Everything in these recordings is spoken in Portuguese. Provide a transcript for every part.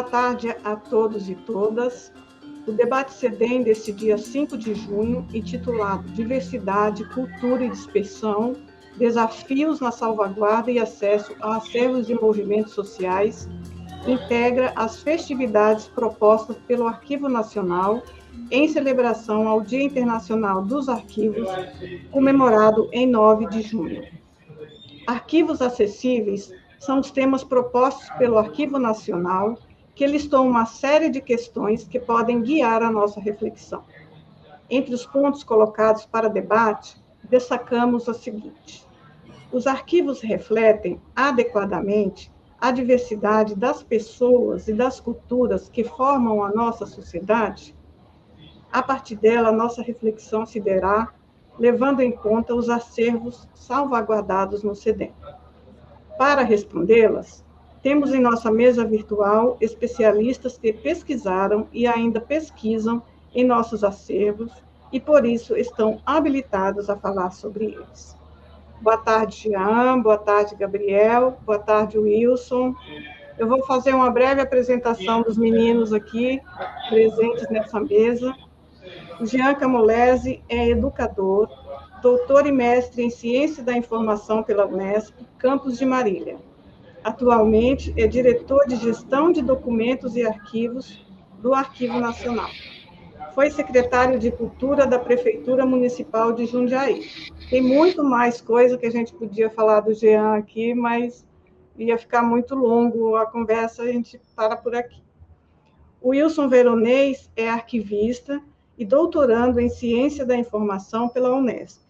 tarde a todos e todas. O debate CEDEM deste dia 5 de junho, intitulado Diversidade, Cultura e Dispersão, Desafios na Salvaguarda e Acesso a Acervos de Movimentos Sociais, integra as festividades propostas pelo Arquivo Nacional em celebração ao Dia Internacional dos Arquivos, comemorado em 9 de junho. Arquivos acessíveis são os temas propostos pelo Arquivo Nacional, que listou uma série de questões que podem guiar a nossa reflexão. Entre os pontos colocados para debate, destacamos o seguinte: os arquivos refletem adequadamente a diversidade das pessoas e das culturas que formam a nossa sociedade? A partir dela, nossa reflexão se dará levando em conta os acervos salvaguardados no CEDEM. Para respondê-las, temos em nossa mesa virtual especialistas que pesquisaram e ainda pesquisam em nossos acervos e, por isso, estão habilitados a falar sobre eles. Boa tarde, Jean. Boa tarde, Gabriel. Boa tarde, Wilson. Eu vou fazer uma breve apresentação dos meninos aqui presentes nessa mesa. O Jean Camolese é educador, doutor e mestre em Ciência da Informação pela Unesp, campus de Marília. Atualmente é diretor de Gestão de Documentos e Arquivos do Arquivo Nacional. Foi secretário de Cultura da Prefeitura Municipal de Jundiaí. Tem muito mais coisa que a gente podia falar do Jean aqui, mas ia ficar muito longo a conversa, a gente para por aqui. O Wilson Veronês é arquivista e doutorando em Ciência da Informação pela Unesp.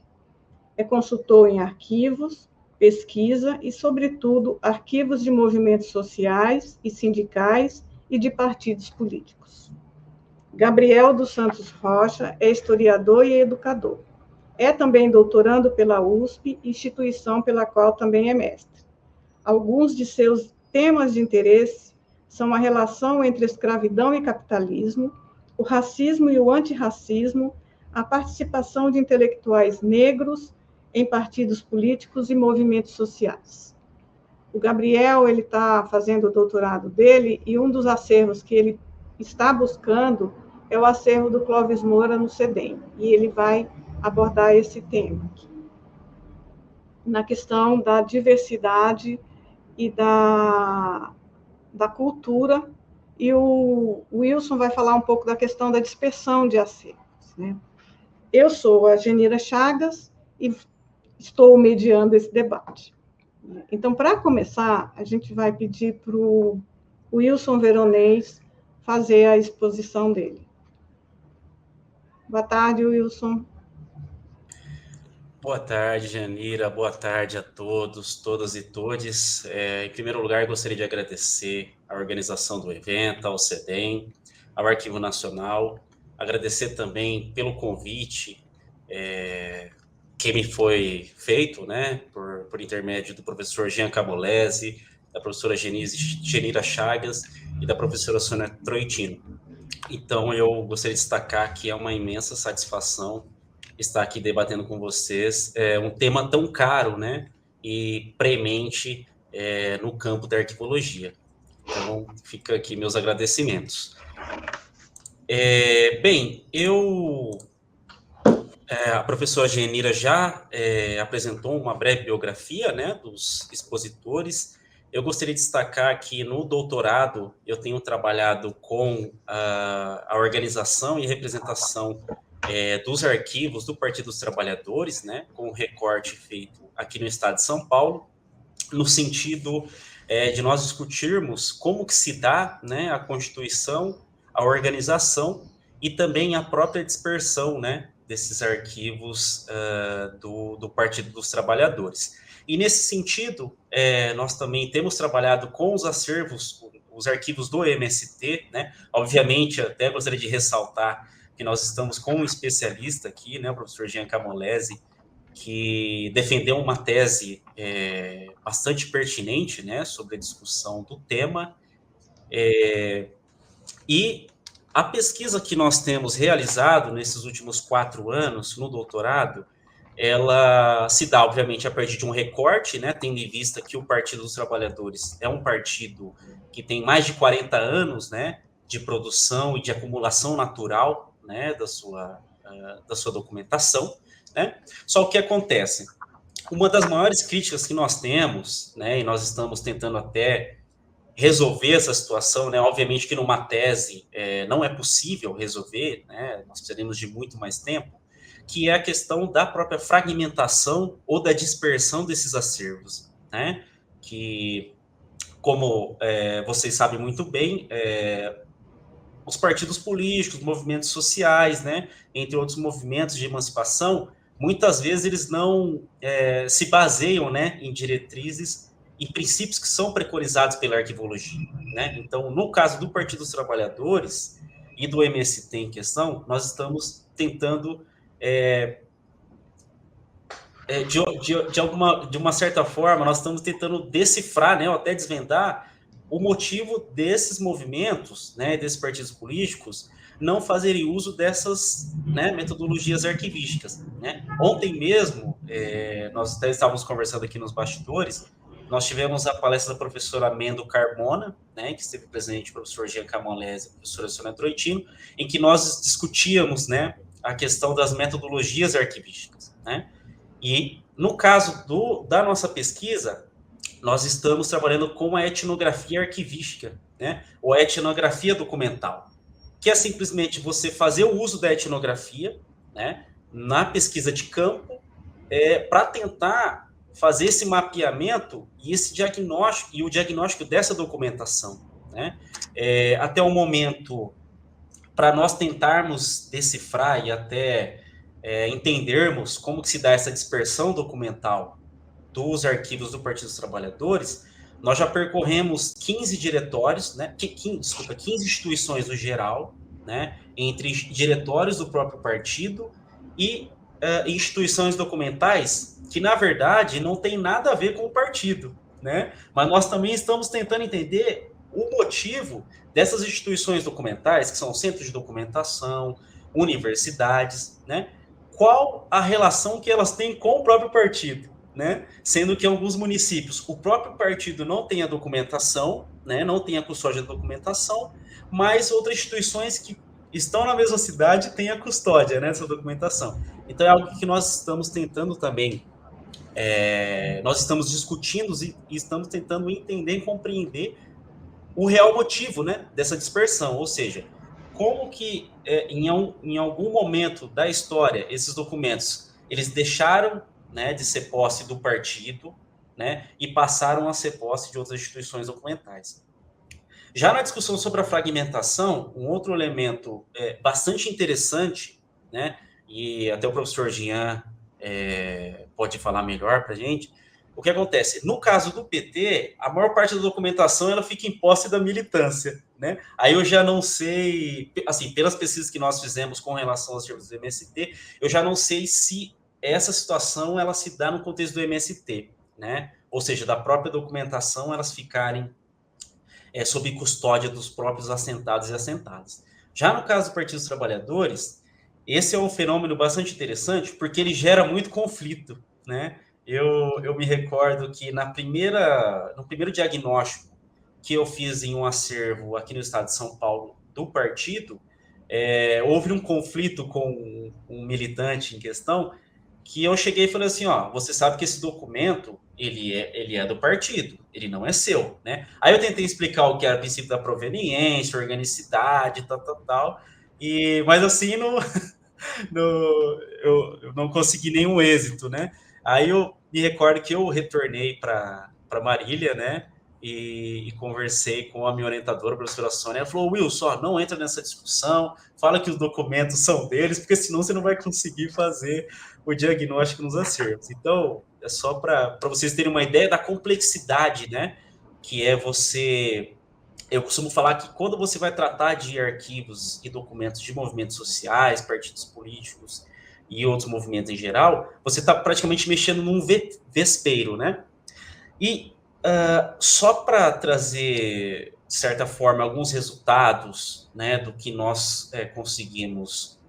É consultor em arquivos, pesquisa e, sobretudo, arquivos de movimentos sociais e sindicais e de partidos políticos. Gabriel dos Santos Rocha é historiador e educador. É também doutorando pela USP, instituição pela qual também é mestre. Alguns de seus temas de interesse são a relação entre escravidão e capitalismo, o racismo e o antirracismo, a participação de intelectuais negros em partidos políticos e movimentos sociais. O Gabriel, ele está fazendo o doutorado dele, e um dos acervos que ele está buscando é o acervo do Clóvis Moura no CEDEM, e ele vai abordar esse tema aqui, na questão da diversidade e da cultura, e o Wilson vai falar um pouco da questão da dispersão de acervos, né? Eu sou a Genira Chagas e estou mediando esse debate. Então, para começar, a gente vai pedir para o Wilson Veronês fazer a exposição dele. Boa tarde, Wilson. Boa tarde, Janira. Boa tarde a todos, todas e todes. Em primeiro lugar, gostaria de agradecer a organização do evento, ao CEDEM, ao Arquivo Nacional. Agradecer também pelo convite que me foi feito, né, por intermédio do professor Jean Camolese, da professora Genira Chagas e da professora Sônia Troitino. Então, eu gostaria de destacar que é uma imensa satisfação estar aqui debatendo com vocês um tema tão caro, né, e premente no campo da arquivologia. Então, fica aqui meus agradecimentos. Bem, a professora Genira já apresentou uma breve biografia, né, dos expositores. Eu gostaria de destacar que no doutorado eu tenho trabalhado com a organização e representação dos arquivos do Partido dos Trabalhadores, né, com um recorte feito aqui no estado de São Paulo, no sentido de nós discutirmos como que se dá, né, a constituição, a organização e também a própria dispersão, né, desses arquivos do Partido dos Trabalhadores. E nesse sentido, nós também temos trabalhado com os acervos, os arquivos do MST, né, obviamente até gostaria de ressaltar que nós estamos com um especialista aqui, né, o professor Jean Camolese, que defendeu uma tese bastante pertinente, né, sobre a discussão do tema, e a pesquisa que nós temos realizado nesses últimos 4 anos no doutorado ela se dá, obviamente, a partir de um recorte, né, tendo em vista que o Partido dos Trabalhadores é um partido que tem mais de 40 anos, né, de produção e de acumulação natural, né, da sua documentação, né? Só o que acontece? Uma das maiores críticas que nós temos, né, e nós estamos tentando até resolver essa situação, né? Obviamente que numa tese não é possível resolver, né? Nós precisaremos de muito mais tempo, que é a questão da própria fragmentação ou da dispersão desses acervos, né? Que, como vocês sabem muito bem, os partidos políticos, movimentos sociais, né? Entre outros movimentos de emancipação, muitas vezes eles não se baseiam, né, em diretrizes e princípios que são preconizados pela arquivologia, né? Então, no caso do Partido dos Trabalhadores e do MST em questão, nós estamos tentando de uma certa forma, nós estamos tentando decifrar, né, ou até desvendar o motivo desses movimentos, né, desses partidos políticos, não fazerem uso dessas, né, metodologias arquivísticas, né? Ontem mesmo, nós até estávamos conversando aqui nos bastidores, nós tivemos a palestra da professora Mendo Carmona, né, que esteve presente o professor Jean Camolese e a professora Sônia Troitino, em que nós discutíamos, né, a questão das metodologias arquivísticas, né? E no caso da nossa pesquisa, nós estamos trabalhando com a etnografia arquivística, né? Ou a etnografia documental, que é simplesmente você fazer o uso da etnografia, né, na pesquisa de campo, para tentar fazer esse mapeamento e esse diagnóstico e o diagnóstico dessa documentação, né? Até o momento, para nós tentarmos decifrar e até entendermos como que se dá essa dispersão documental dos arquivos do Partido dos Trabalhadores, nós já percorremos 15 diretórios, né, 15 instituições no geral, né, entre diretórios do próprio partido e instituições documentais que, na verdade, não tem nada a ver com o partido, né, mas nós também estamos tentando entender o motivo dessas instituições documentais, que são centros de documentação, universidades, né, qual a relação que elas têm com o próprio partido, né? Sendo que em alguns municípios o próprio partido não tem a documentação, né? Não tem a custódia da documentação, mas outras instituições que estão na mesma cidade têm a custódia, né, dessa documentação. Então é algo que nós estamos tentando também, nós estamos discutindo e estamos tentando entender e compreender o real motivo, né, dessa dispersão, ou seja, como que em algum momento da história esses documentos eles deixaram, né, de ser posse do partido, né, e passaram a ser posse de outras instituições documentais. Já na discussão sobre a fragmentação, um outro elemento bastante interessante, né, e até o professor Jean pode falar melhor para a gente, o que acontece? No caso do PT, a maior parte da documentação ela fica em posse da militância, né? Aí eu já não sei, assim, pelas pesquisas que nós fizemos com relação aos serviços do MST, eu já não sei se essa situação ela se dá no contexto do MST, né? Ou seja, da própria documentação elas ficarem sob custódia dos próprios assentados e assentadas. Já no caso do Partido dos Trabalhadores, esse é um fenômeno bastante interessante porque ele gera muito conflito, né? Eu me recordo que no primeiro diagnóstico que eu fiz em um acervo aqui no estado de São Paulo do partido, houve um conflito com um militante em questão que eu cheguei e falei assim, ó, você sabe que esse documento, ele é do partido, ele não é seu, né? Aí eu tentei explicar o que era o princípio da proveniência, organicidade, tal, mas assim, eu não consegui nenhum êxito, né? Aí eu me recordo que eu retornei para Marília, né? E conversei com a minha orientadora, a professora Sônia. Ela falou: Wilson, não entra nessa discussão, fala que os documentos são deles, porque senão você não vai conseguir fazer o diagnóstico nos acervos. Então, é só para vocês terem uma ideia da complexidade, né? Que é você. Eu costumo falar que quando você vai tratar de arquivos e documentos de movimentos sociais, partidos políticos e outros movimentos em geral, você está praticamente mexendo num vespeiro, né? E só para trazer, de certa forma, alguns resultados, né, do que nós conseguimos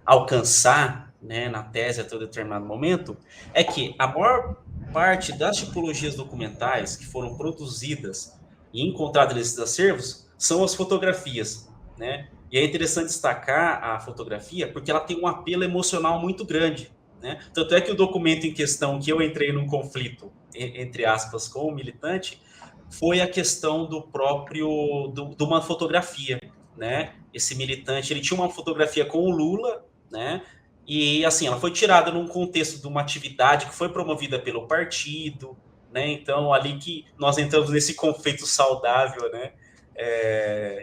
alcançar né, na tese até um determinado momento, é que a maior parte das tipologias documentais que foram produzidas e encontradas nesses acervos são as fotografias, né? E é interessante destacar a fotografia porque ela tem um apelo emocional muito grande, né? Tanto é que o documento em questão que eu entrei num conflito, entre aspas, com o militante, foi a questão do próprio, de uma fotografia, né? Esse militante, ele tinha uma fotografia com o Lula, né? E, assim, ela foi tirada num contexto de uma atividade que foi promovida pelo partido, né? Então, ali que nós entramos nesse conflito saudável, né?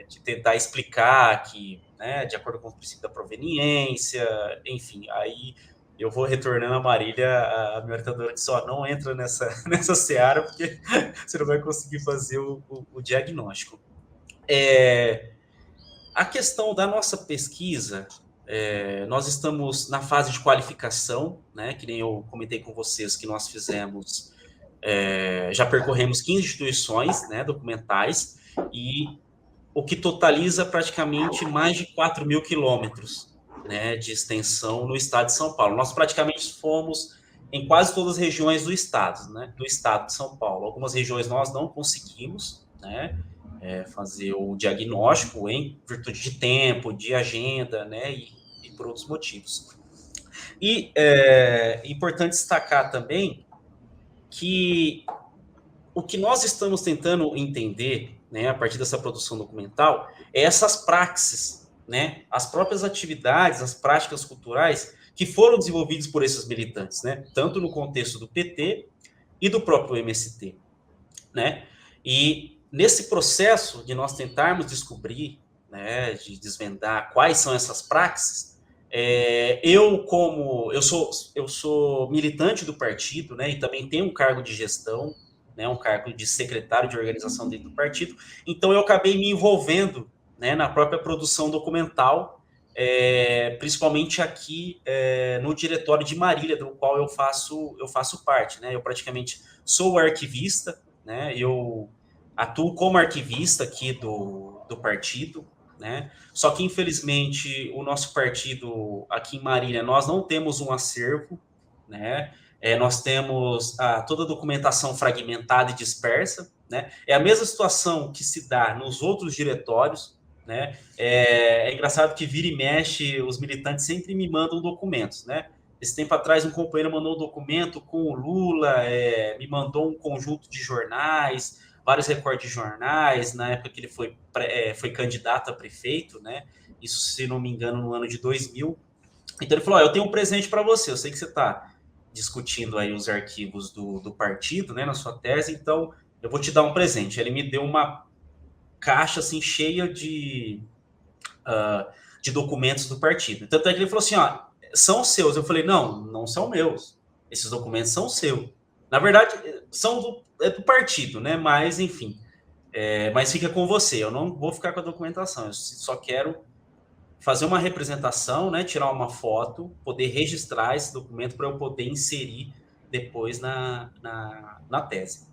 De tentar explicar que, né, de acordo com o princípio da proveniência, enfim, aí eu vou retornando a Marília, a minha orientadora disse, ó, não entra nessa seara, porque você não vai conseguir fazer o diagnóstico. A questão da nossa pesquisa, nós estamos na fase de qualificação, né, que nem eu comentei com vocês que nós fizemos, já percorremos 15 instituições, né, documentais, e o que totaliza praticamente mais de 4 mil quilômetros, né, de extensão no estado de São Paulo. Nós praticamente fomos em quase todas as regiões do estado, né, do estado de São Paulo. Algumas regiões nós não conseguimos, né, fazer o diagnóstico em virtude de tempo, de agenda, né, e por outros motivos. E é importante destacar também que o que nós estamos tentando entender, né, a partir dessa produção documental, é essas praxes, né, as próprias atividades, as práticas culturais que foram desenvolvidas por esses militantes, né, tanto no contexto do PT e do próprio MST, né, e nesse processo de nós tentarmos descobrir, né, de desvendar quais são essas praxes, eu sou militante do partido, né, e também tenho um cargo de gestão, né, um cargo de secretário de organização dentro do partido, então eu acabei me envolvendo, né, na própria produção documental, principalmente aqui no diretório de Marília, do qual eu faço parte, né, eu praticamente sou arquivista, né, eu atuo como arquivista aqui do partido, né, só que, infelizmente, o nosso partido aqui em Marília, nós não temos um acervo, né? Nós temos toda a documentação fragmentada e dispersa, né? É a mesma situação que se dá nos outros diretórios, né? É engraçado que vira e mexe, os militantes sempre me mandam documentos, né? Esse tempo atrás, um companheiro mandou um documento com o Lula, me mandou um conjunto de jornais, vários recortes de jornais, na época que ele foi candidato a prefeito, né? Isso, se não me engano, no ano de 2000. Então ele falou, eu tenho um presente para você, eu sei que você está discutindo aí os arquivos do partido, né, na sua tese, então eu vou te dar um presente. Ele me deu uma caixa, assim, cheia de documentos do partido. Tanto é que ele falou assim, ó, são seus. Eu falei, não são meus. Esses documentos são seus. Na verdade, são do partido, né? Mas, enfim, mas fica com você. Eu não vou ficar com a documentação. Eu só quero fazer uma representação, né? Tirar uma foto, poder registrar esse documento para eu poder inserir depois na tese.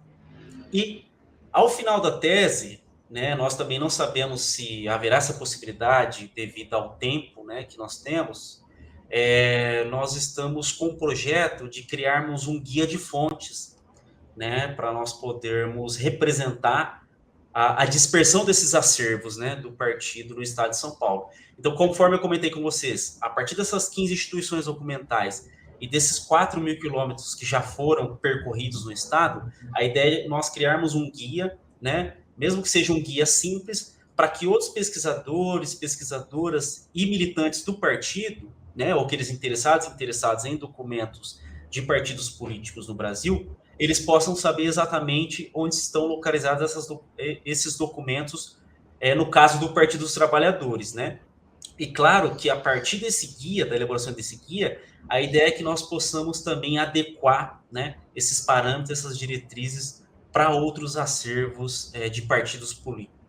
E, ao final da tese, né, nós também não sabemos se haverá essa possibilidade devido ao tempo, né, que nós temos. Nós estamos com o projeto de criarmos um guia de fontes, né, para nós podermos representar a dispersão desses acervos, né, do partido no estado de São Paulo. Então, conforme eu comentei com vocês, a partir dessas 15 instituições documentais e desses 4 mil quilômetros que já foram percorridos no estado, a ideia é nós criarmos um guia, né, mesmo que seja um guia simples, para que outros pesquisadores, pesquisadoras e militantes do partido, né, ou aqueles interessados em documentos de partidos políticos no Brasil, eles possam saber exatamente onde estão localizados esses documentos, no caso do Partido dos Trabalhadores, né? E claro que a partir desse guia, da elaboração desse guia, a ideia é que nós possamos também adequar, né, esses parâmetros, essas diretrizes para outros acervos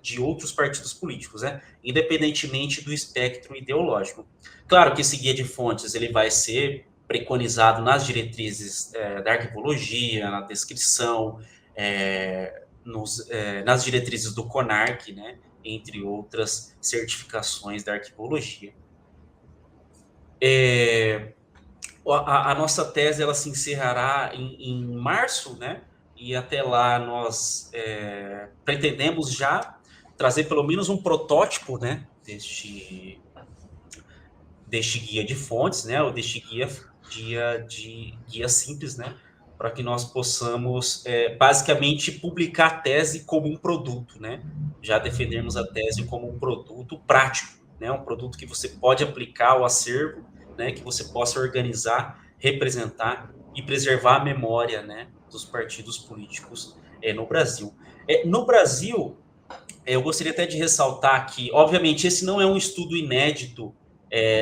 de outros partidos políticos, né, independentemente do espectro ideológico. Claro que esse guia de fontes ele vai ser preconizado nas diretrizes da arquivologia, na descrição, nas diretrizes do CONARC, né, entre outras certificações da arquivologia. a nossa tese ela se encerrará em março, né? E até lá nós pretendemos já trazer pelo menos um protótipo, né? Deste guia de fontes, né? Ou deste guia simples, né? Para que nós possamos basicamente publicar a tese como um produto, né? Já defendermos a tese como um produto prático, né? Um produto que você pode aplicar ao acervo, né? Que você possa organizar, representar e preservar a memória, né? Dos partidos políticos no Brasil. No Brasil, eu gostaria até de ressaltar que, obviamente, esse não é um estudo inédito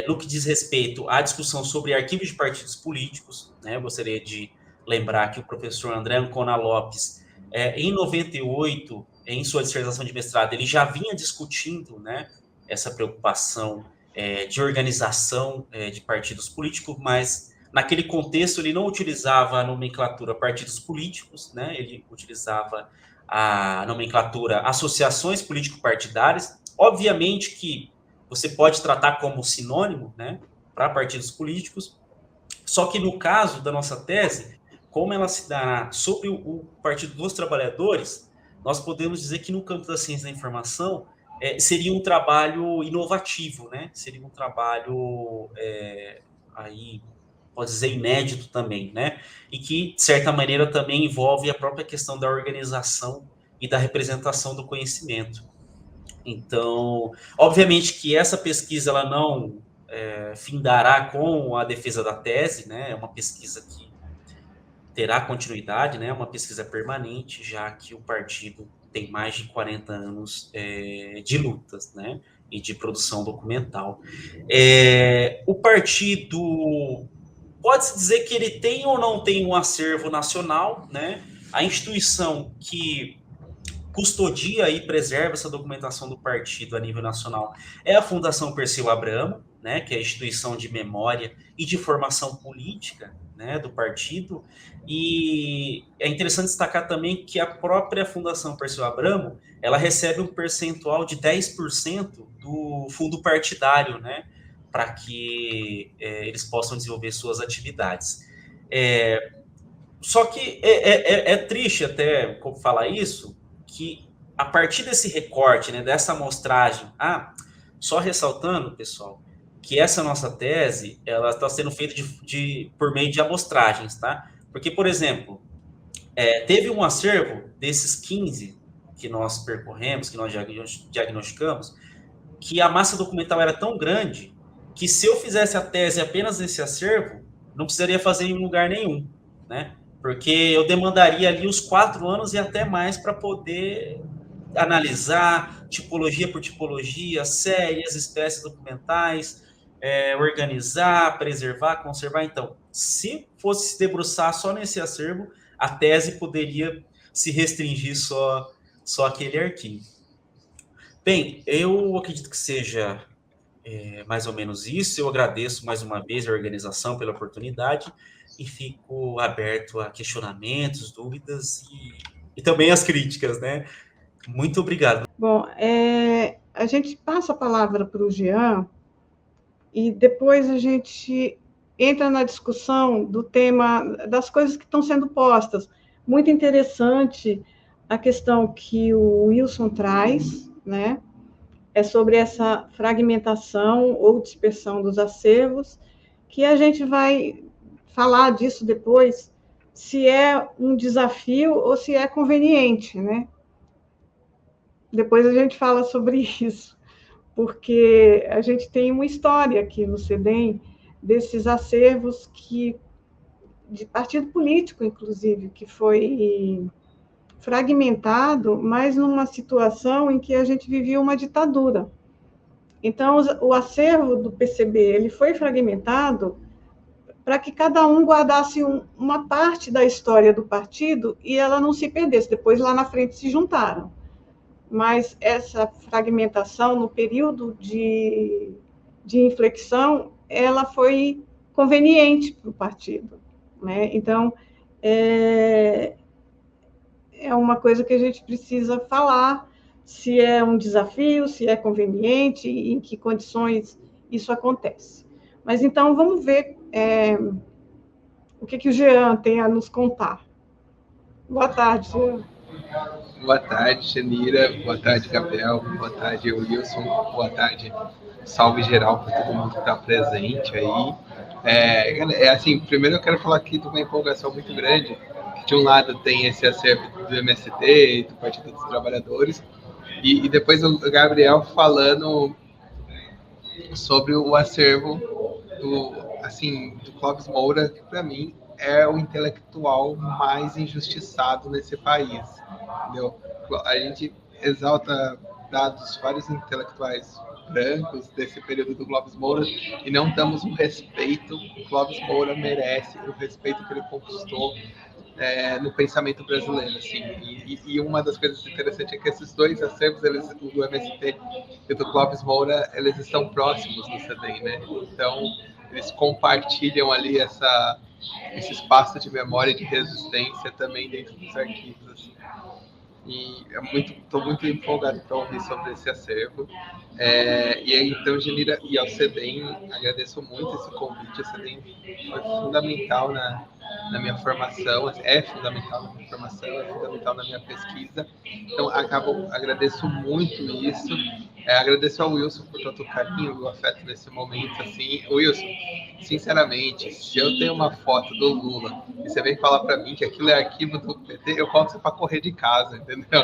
no que diz respeito à discussão sobre arquivos de partidos políticos. Né? Eu gostaria de lembrar que o professor André Ancona Lopes, em 98, em sua dissertação de mestrado, ele já vinha discutindo, né, essa preocupação de organização de partidos políticos, mas naquele contexto ele não utilizava a nomenclatura partidos políticos, né? Ele utilizava a nomenclatura associações político-partidárias. Obviamente que você pode tratar como sinônimo, né, para partidos políticos, só que no caso da nossa tese, como ela se dá sobre o Partido dos Trabalhadores, nós podemos dizer que no campo da ciência da informação seria um trabalho inovativo, né? Seria um trabalho aí pode dizer inédito também, né? E que de certa maneira também envolve a própria questão da organização e da representação do conhecimento. Então, obviamente que essa pesquisa ela não findará com a defesa da tese, né? É uma pesquisa que terá continuidade, né? É uma pesquisa permanente, já que o partido tem mais de 40 anos de lutas, né? E de produção documental. O partido pode-se dizer que ele tem ou não tem um acervo nacional, né? A instituição que custodia e preserva essa documentação do partido a nível nacional é a Fundação Perseu Abramo, né, que é a instituição de memória e de formação política, né, do partido. E é interessante destacar também que a própria Fundação Perseu Abramo, ela recebe um percentual de 10% do fundo partidário, né, para que eles possam desenvolver suas atividades. Só que é triste até falar isso, que a partir desse recorte, né, dessa amostragem, só ressaltando, pessoal, que essa nossa tese, ela está sendo feita por meio de amostragens, tá? Porque, por exemplo, teve um acervo desses 15 que nós percorremos, que nós diagnosticamos, que a massa documental era tão grande que se eu fizesse a tese apenas nesse acervo, não precisaria fazer em lugar nenhum, né? Porque eu demandaria ali os 4 anos e até mais para poder analisar tipologia por tipologia, séries, espécies documentais, organizar, preservar, conservar. Então, se fosse se debruçar só nesse acervo, a tese poderia se restringir só àquele arquivo. Bem, eu acredito que seja mais ou menos isso. Eu agradeço mais uma vez a organização pela oportunidade e fico aberto a questionamentos, dúvidas e também as críticas, né? Muito obrigado. Bom, a gente passa a palavra para o Jean e depois a gente entra na discussão do tema, das coisas que estão sendo postas. Muito interessante a questão que o Wilson traz, né? É sobre essa fragmentação ou dispersão dos acervos, que a gente vai falar disso depois, se é um desafio ou se é conveniente, né? Depois a gente fala sobre isso, porque a gente tem uma história aqui no CEDEM desses acervos de partido político, inclusive, que foi fragmentado, mas numa situação em que a gente vivia uma ditadura. Então, o acervo do PCB ele foi fragmentado para que cada um guardasse uma parte da história do partido e ela não se perdesse. Depois, lá na frente, se juntaram. Mas essa fragmentação, no período de inflexão, ela foi conveniente para o partido, né? Então, é uma coisa que a gente precisa falar, se é um desafio, se é conveniente, em que condições isso acontece. Mas, então, vamos ver o que o Jean tem a nos contar. Boa tarde, Jean. Boa tarde, Janira. Boa tarde, Gabriel. Boa tarde, Wilson. Boa tarde, salve geral para todo mundo que está presente aí. Assim, primeiro eu quero falar aqui de uma empolgação muito grande, que de um lado tem esse acervo do MST e do Partido dos Trabalhadores, e depois o Gabriel falando sobre o acervo do Clóvis Moura, que para mim é o intelectual mais injustiçado nesse país, entendeu? A gente exalta dados vários intelectuais brancos desse período do Clóvis Moura e não damos o respeito que o Clóvis Moura merece, o respeito que ele conquistou no pensamento brasileiro, assim. E uma das coisas interessantes é que esses dois acervos, do MST e do Clóvis Moura, eles estão próximos do CEDEM, né? Então, eles compartilham ali esse espaço de memória e de resistência também dentro dos arquivos, assim. E estou muito empolgado para ouvir sobre esse acervo. E aí, então, Janira, e ao CEDEM, agradeço muito esse convite. O CEDEM foi fundamental na minha formação, é fundamental na minha formação, é fundamental na minha pesquisa. Então, agradeço muito isso. Agradeço ao Wilson por todo o carinho e o afeto nesse momento. Assim, Wilson, sinceramente, se eu tenho uma foto do Lula e você vem falar para mim que aquilo é arquivo do PT, eu coloco você para correr de casa, entendeu?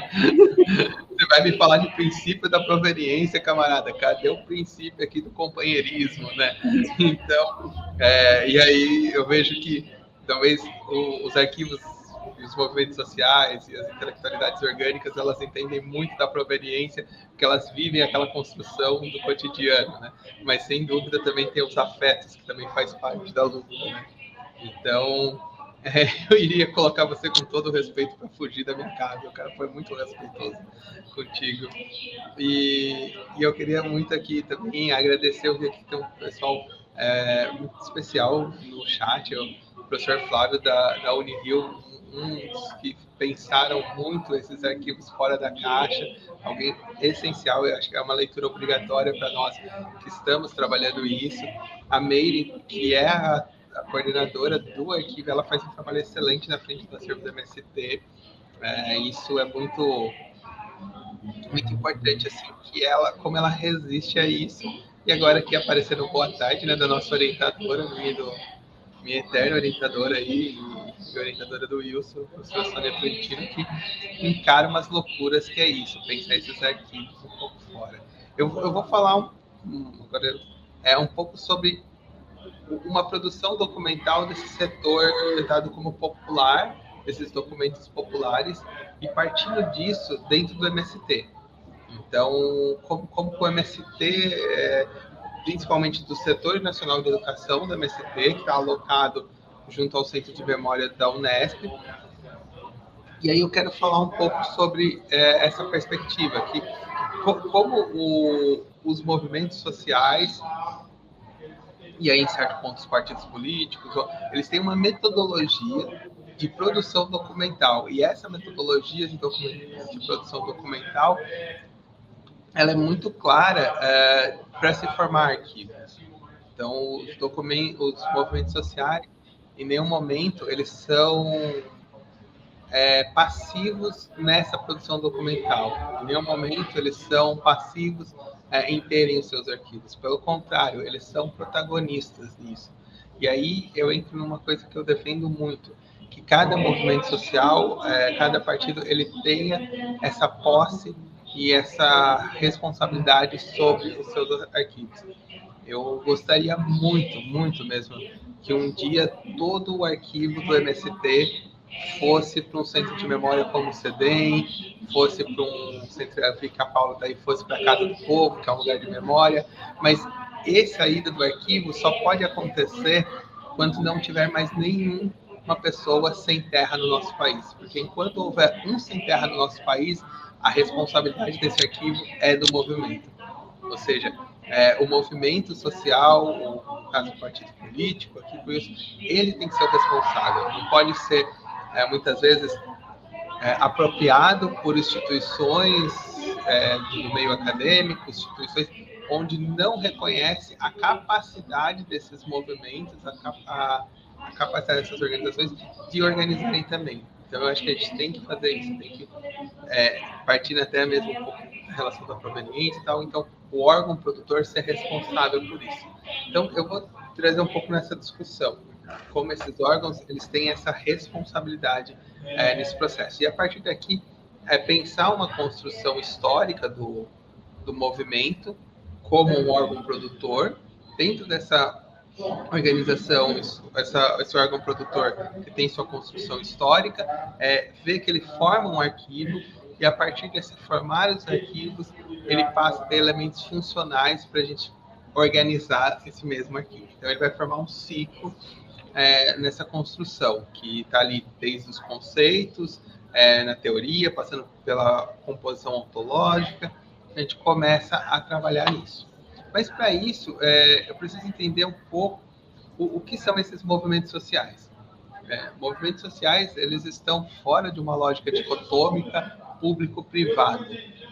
Você vai me falar de princípio da proveniência, camarada. Cadê o princípio aqui do companheirismo, né? Então, e aí eu vejo que talvez os arquivos, os movimentos sociais e as intelectualidades orgânicas, elas entendem muito da proveniência, porque elas vivem aquela construção do cotidiano, né? Mas, sem dúvida, também tem os afetos, que também faz parte da luta, né? Então, eu iria colocar você com todo o respeito para fugir da minha casa. O cara foi muito respeitoso contigo. E eu queria muito aqui também agradecer. Eu vi aqui que tem um pessoal muito especial no chat, o professor Flávio da Unirio, uns que pensaram muito esses arquivos fora da caixa, alguém essencial, eu acho que é uma leitura obrigatória para nós que estamos trabalhando isso. A Meire, que é a coordenadora do arquivo, ela faz um trabalho excelente na frente do acervo do MST. Isso é muito importante, assim, que como ela resiste a isso. E agora aqui aparecendo boa tarde, né, da nossa orientadora, minha eterna orientadora aí, e orientadora do Wilson, a professora Sônia Florentino, que encara umas loucuras que é isso, pensar esses arquivos um pouco fora. Eu vou falar um pouco sobre uma produção documental desse setor dado como popular, desses documentos populares, e partindo disso dentro do MST. Então, como o MST, principalmente do Setor Nacional de Educação do MST, que está alocado junto ao Centro de Memória da Unesp. E aí eu quero falar um pouco sobre essa perspectiva, que como os movimentos sociais, e aí, em certo ponto, os partidos políticos, eles têm uma metodologia de produção documental. E essa metodologia de produção documental, ela é muito clara para se formar arquivos. Então, os movimentos sociais, em nenhum momento, eles são passivos nessa produção documental. Em nenhum momento, eles são passivos em terem os seus arquivos. Pelo contrário, eles são protagonistas nisso. E aí eu entro numa coisa que eu defendo muito, que cada movimento social, cada partido, ele tenha essa posse e essa responsabilidade sobre os seus arquivos. Eu gostaria muito, muito mesmo, que um dia todo o arquivo do MST fosse para um centro de memória como o CEDEM, fosse para um centro de Pica-Pau, daí fosse para a Casa do Povo, que é um lugar de memória, mas essa ida do arquivo só pode acontecer quando não tiver mais nenhuma pessoa sem terra no nosso país, porque enquanto houver um sem terra no nosso país, a responsabilidade desse arquivo é do movimento, ou seja, o movimento social, no caso do partido político, aqui por isso, ele tem que ser o responsável, não pode ser muitas vezes apropriado por instituições do meio acadêmico, instituições onde não reconhece a capacidade desses movimentos, a capacidade dessas organizações de organizarem também. Então, eu acho que a gente tem que fazer isso, tem que partir até mesmo um pouco da relação da proveniência e tal. Então, o órgão produtor ser responsável por isso. Então, eu vou trazer um pouco nessa discussão, como esses órgãos eles têm essa responsabilidade nesse processo. E a partir daqui, pensar uma construção histórica do movimento como um órgão produtor, dentro dessa organização, esse órgão produtor que tem sua construção histórica, ver que ele forma um arquivo e a partir desse formar os arquivos, ele passa a ter elementos funcionais para a gente organizar esse mesmo arquivo. Então, ele vai formar um ciclo nessa construção, que está ali desde os conceitos, na teoria, passando pela composição ontológica, a gente começa a trabalhar nisso. Mas, para isso, eu preciso entender um pouco o que são esses movimentos sociais. Movimentos sociais, eles estão fora de uma lógica dicotômica público-privado,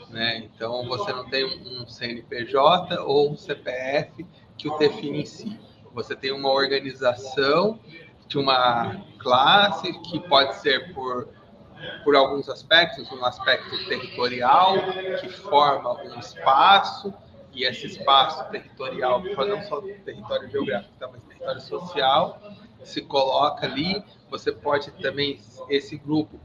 né? Então, você não tem um CNPJ ou um CPF que o define em si. Você tem uma organização de uma classe que pode ser por alguns aspectos, um aspecto territorial, que forma um espaço, e esse espaço territorial, não só território geográfico, tá, mas território social, se coloca ali. Você pode também, esse grupo,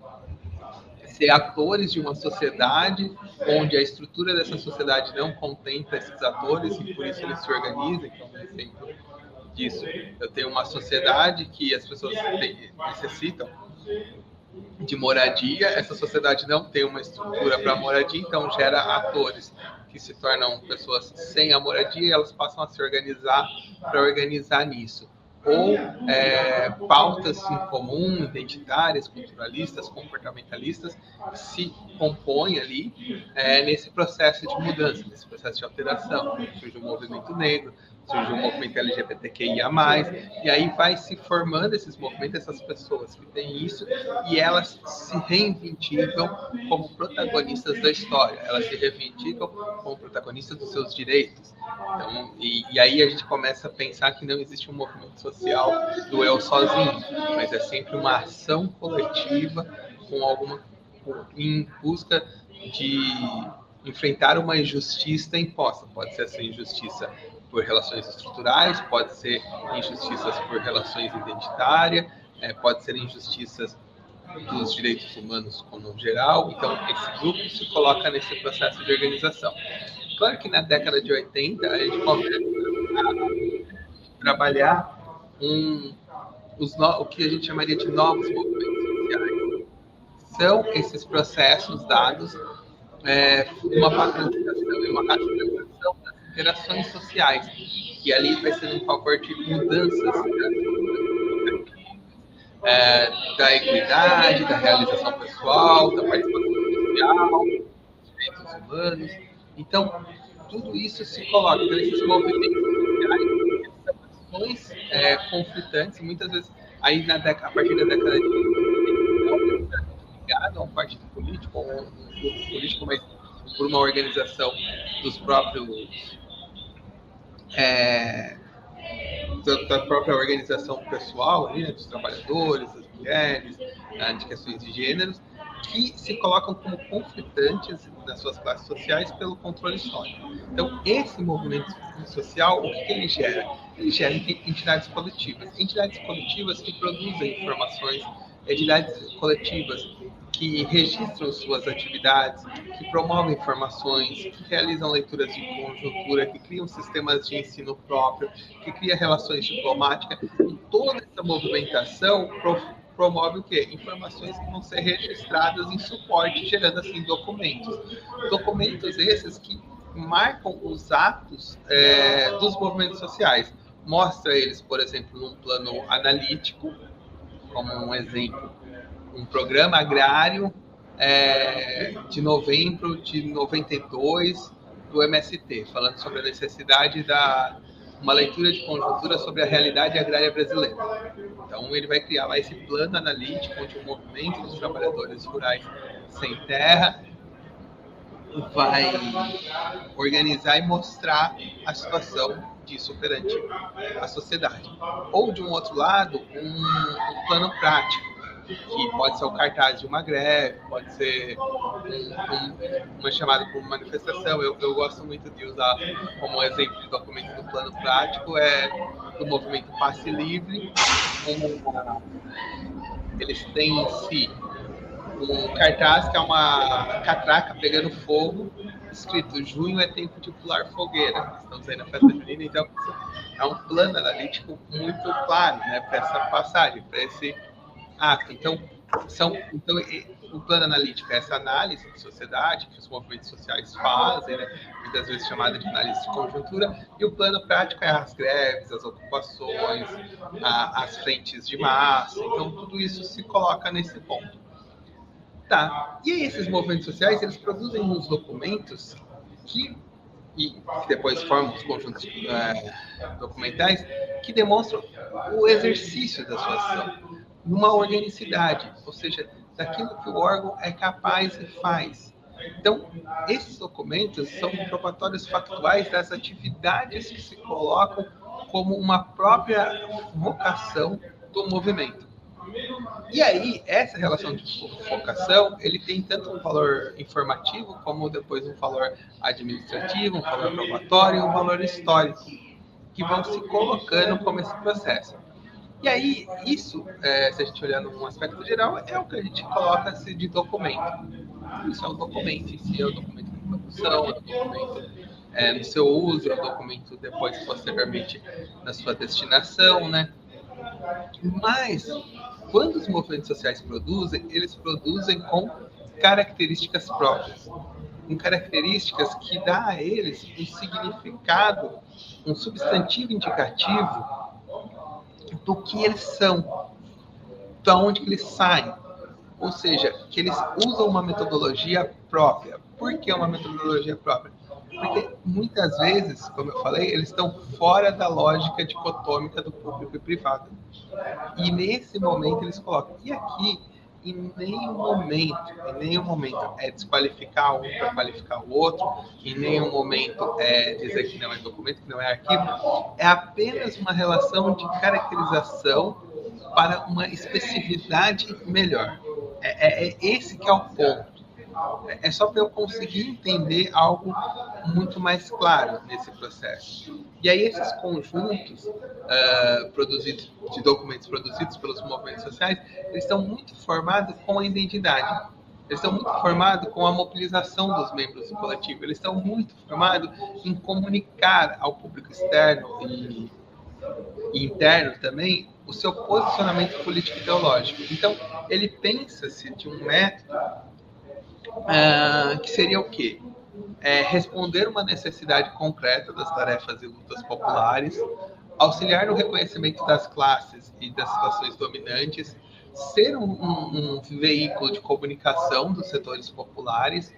ser atores de uma sociedade, onde a estrutura dessa sociedade não contempla esses atores, e por isso eles se organizam. Então, um exemplo disso, eu tenho uma sociedade que as pessoas necessitam de moradia, essa sociedade não tem uma estrutura para moradia, então gera atores que se tornam pessoas sem a moradia e elas passam a se organizar para organizar nisso. Ou pautas em comum, identitárias, culturalistas, comportamentalistas, se compõem ali nesse processo de mudança, nesse processo de alteração. Surge o movimento negro, surge o movimento LGBTQIA+, e aí vai se formando esses movimentos, essas pessoas que têm isso, e elas se reivindicam como protagonistas da história, elas se reivindicam como protagonistas dos seus direitos. Então, e aí a gente começa a pensar que não existe um movimento social do eu sozinho, mas é sempre uma ação coletiva em busca de enfrentar uma injustiça imposta. Pode ser essa injustiça por relações estruturais, pode ser injustiças por relações identitárias, pode ser injustiças dos direitos humanos como geral. Então, esse grupo se coloca nesse processo de organização. Claro que na década de 80, a gente começa a trabalhar o que a gente chamaria de novos movimentos sociais. São esses processos dados uma patronização e uma categorização das interações sociais, que ali vai ser em favor de mudanças da equidade, da realização pessoal, da participação social, dos direitos humanos. Então, tudo isso se coloca nesses movimentos sociais, essas ações conflitantes, muitas vezes, aí a partir da década de 80, ligado a um partido político, ou um grupo político, mas por uma organização dos próprios da própria organização pessoal, né, dos trabalhadores, das mulheres, de questões de gêneros, que se colocam como conflitantes nas suas classes sociais pelo controle histórico. Então, esse movimento social, o que ele gera? Ele gera entidades coletivas que produzem informações, entidades coletivas que registram suas atividades, que promovem informações, que realizam leituras de conjuntura, que criam sistemas de ensino próprio, que criam relações diplomáticas. E toda essa movimentação promove o quê? Informações que vão ser registradas em suporte, gerando assim documentos. Documentos esses que marcam os atos dos movimentos sociais. Mostra eles, por exemplo, num plano analítico, como um exemplo, um programa agrário de novembro de 92 do MST, falando sobre a necessidade uma leitura de conjuntura sobre a realidade agrária brasileira. Então, ele vai criar lá esse plano analítico onde o movimento dos trabalhadores rurais sem terra vai organizar e mostrar a situação disso perante a sociedade. Ou, de um outro lado, um plano prático, que pode ser o cartaz de uma greve, pode ser uma chamada para uma manifestação. Eu gosto muito de usar como exemplo de documento do plano prático do movimento Passe Livre. Eles têm em si um cartaz que é uma catraca pegando fogo, escrito "Junho é tempo de pular fogueira". Estamos aí na festa junina, então é um plano analítico muito claro, né, para essa passagem, para esse ato. Então, o plano analítico é essa análise de sociedade que os movimentos sociais fazem, né, muitas vezes chamada de análise de conjuntura, e o plano prático é as greves, as ocupações, as frentes de massa. Então, tudo isso se coloca nesse ponto. Tá. E aí, esses movimentos sociais, eles produzem uns documentos que depois formam os conjuntos documentais que demonstram o exercício da sua ação numa organicidade, ou seja, daquilo que o órgão é capaz e faz. Então, esses documentos são probatórios factuais das atividades que se colocam como uma própria vocação do movimento. E aí, essa relação de vocação, ele tem tanto um valor informativo, como depois um valor administrativo, um valor probatório e um valor histórico, que vão se colocando como esse processo. E aí, isso, se a gente olhar num aspecto geral, é o que a gente coloca-se de documento. Isso é um documento em si, é o documento de produção, é o documento no seu uso, é o documento depois, posteriormente, na sua destinação, né? Mas, quando os movimentos sociais produzem, eles produzem com características próprias, com características que dá a eles um significado, um substantivo indicativo do que eles são, de onde eles saem. Ou seja, que eles usam uma metodologia própria. Por que uma metodologia própria? Porque muitas vezes, como eu falei, eles estão fora da lógica dicotômica do público e privado. E nesse momento eles colocam. E aqui, em nenhum momento é desqualificar um para qualificar o outro, em nenhum momento é dizer que não é documento, que não é arquivo. É apenas uma relação de caracterização para uma especificidade melhor. É esse que é o ponto. É só para eu conseguir entender algo muito mais claro nesse processo. E aí esses conjuntos de documentos produzidos pelos movimentos sociais, eles estão muito formados com a identidade. Eles estão muito formados com a mobilização dos membros do coletivo. Eles estão muito formados em comunicar ao público externo e interno também o seu posicionamento político e teológico. Então, ele pensa-se de um método que seria o quê? Responder uma necessidade concreta das tarefas e lutas populares, auxiliar no reconhecimento das classes e das situações dominantes, ser um veículo de comunicação dos setores populares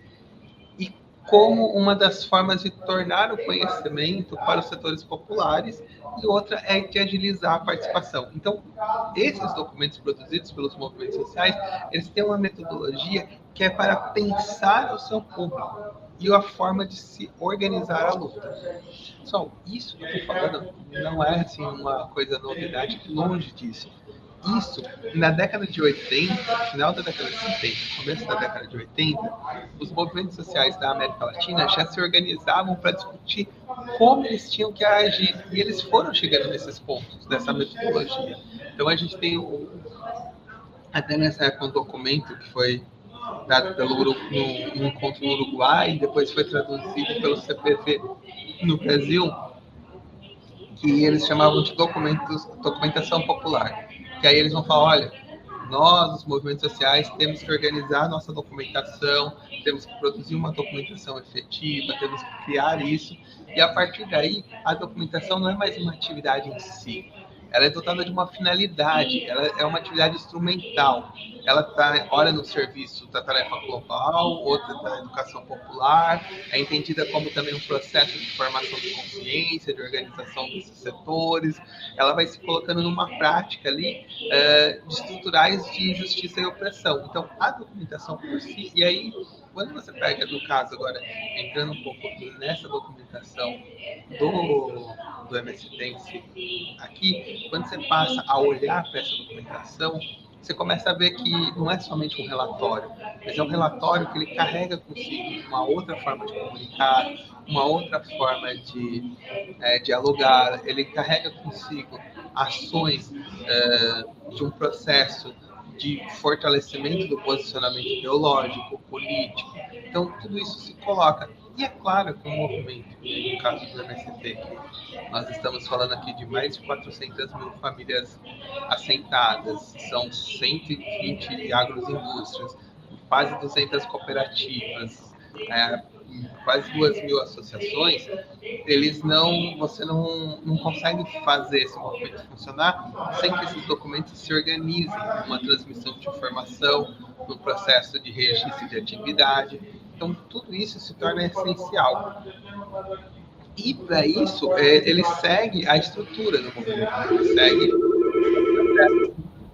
e como uma das formas de tornar o conhecimento para os setores populares, e outra é de agilizar a participação. Então, esses documentos produzidos pelos movimentos sociais, eles têm uma metodologia que é para pensar o seu público e a forma de se organizar a luta. Só isso que eu estou falando não é assim, uma coisa novidade, longe disso. Isso, na década de 80, final da década de 70, começo da década de 80, os movimentos sociais da América Latina já se organizavam para discutir como eles tinham que agir. E eles foram chegando nesses pontos, dessa metodologia. Então a gente tem, até nessa época, um documento que foi dado pelo grupo no encontro no Uruguai, e depois foi traduzido pelo CPV no Brasil, que eles chamavam de documentação popular. Que aí eles vão falar, olha, nós, os movimentos sociais, temos que organizar nossa documentação, temos que produzir uma documentação efetiva, temos que criar isso, e a partir daí, a documentação não é mais uma atividade em si, ela é dotada de uma finalidade, ela é uma atividade instrumental. Ela está, ora, no serviço da tarefa global, outra da educação popular, é entendida como também um processo de formação de consciência, de organização desses setores. Ela vai se colocando numa prática ali de estruturais de justiça e opressão. Então, a documentação por si, e aí, quando você pega, no caso agora, entrando um pouco nessa documentação do MSTense aqui, quando você passa a olhar para essa documentação, você começa a ver que não é somente um relatório, mas é um relatório que ele carrega consigo uma outra forma de comunicar, uma outra forma de dialogar, ele carrega consigo ações de um processo de fortalecimento do posicionamento ideológico, político. Então, tudo isso se coloca. E é claro que o movimento, no caso do MST, nós estamos falando aqui de mais de 400 mil famílias assentadas, são 120 agroindústrias, quase 200 cooperativas, quase 2.000 associações, você não consegue fazer esse movimento funcionar sem que esses documentos se organizem numa transmissão de informação, no processo de registro de atividade. Então, tudo isso se torna essencial. E, para isso, ele segue a estrutura do movimento. Ele segue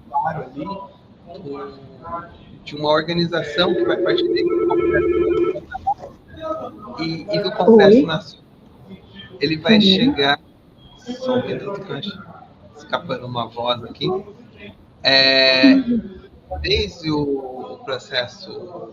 claro ali de uma organização que vai partir do Congresso e do Congresso Nacional. Ele vai chegar... Só um minuto que eu acho escapando uma voz aqui. Desde o processo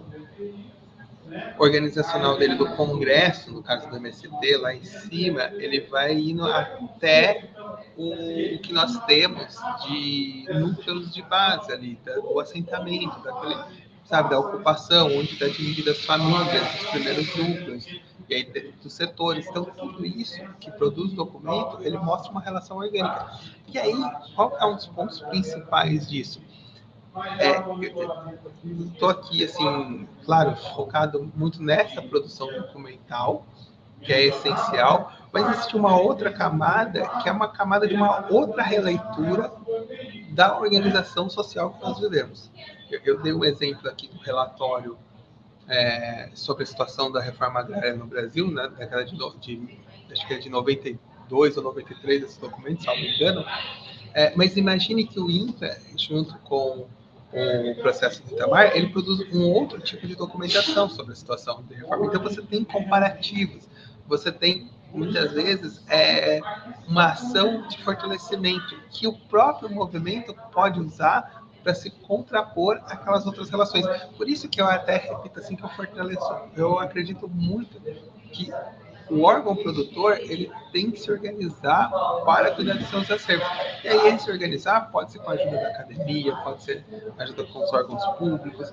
organizacional dele do Congresso, no caso do MST, lá em cima, ele vai indo até o que nós temos de núcleos de base ali, do assentamento, da ocupação, onde está divididas as famílias, os primeiros núcleos, e aí dos setores. Então, tudo isso que produz o documento, ele mostra uma relação orgânica. E aí, qual é um dos pontos principais disso? Estou aqui, assim, claro, focado muito nessa produção documental, que é essencial, mas existe uma outra camada, que é uma camada de uma outra releitura da organização social que nós vivemos. Eu dei um exemplo aqui do relatório sobre a situação da reforma agrária no Brasil, na década acho que é de 92 ou 93, esse documento, se não me engano. Mas imagine que o INPE, junto com o processo do Itamar, ele produz um outro tipo de documentação sobre a situação da reforma. Então, você tem comparativos, você tem, muitas vezes, uma ação de fortalecimento que o próprio movimento pode usar para se contrapor aquelas outras relações. Por isso que eu até repito assim, que eu acredito muito que o órgão produtor, ele tem que se organizar para cuidar de seus acervos. E aí, ele se organizar pode ser com a ajuda da academia, pode ser com a ajuda com os órgãos públicos.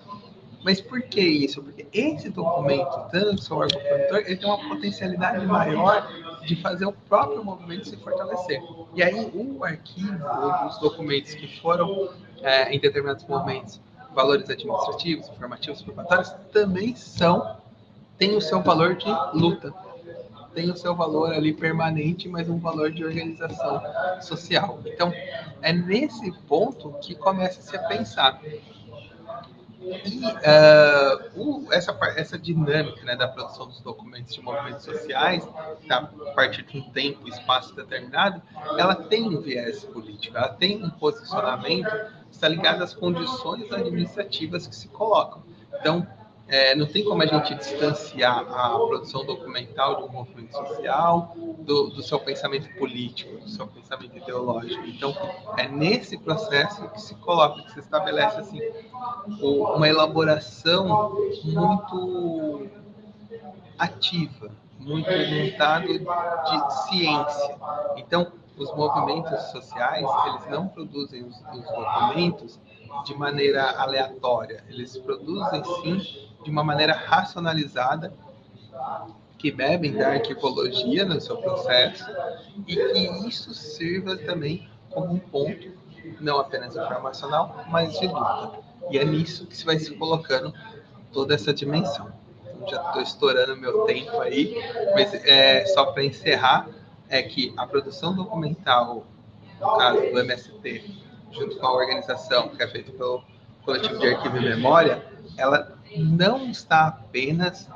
Mas por que isso? Porque esse documento, tanto o seu órgão produtor, ele tem uma potencialidade maior de fazer o próprio movimento se fortalecer. E aí, o arquivo, os documentos que foram, em determinados momentos, valores administrativos, informativos, probatórios, também têm o seu valor de luta. Tem o seu valor ali permanente, mas um valor de organização social. Então, é nesse ponto que começa-se a pensar. E essa dinâmica, né, da produção dos documentos de movimentos sociais, a partir de um tempo e espaço determinado, ela tem um viés político, ela tem um posicionamento, está ligado às condições administrativas que se colocam. Então, não tem como a gente distanciar a produção documental de um movimento social do seu pensamento político, do seu pensamento ideológico. Então, é nesse processo que se coloca, que se estabelece assim, uma elaboração muito ativa, muito montada de ciência. Então, os movimentos sociais, eles não produzem os documentos de maneira aleatória, eles produzem, sim, de uma maneira racionalizada, que bebem da arquivologia no seu processo, e que isso sirva também como um ponto, não apenas informacional, mas de luta. E é nisso que se vai se colocando toda essa dimensão. Então, já estou estourando meu tempo aí, mas só para encerrar, é que a produção documental no caso do MST, junto com a organização que é feita pelo Coletivo de Arquivo e Memória, ela não está apenas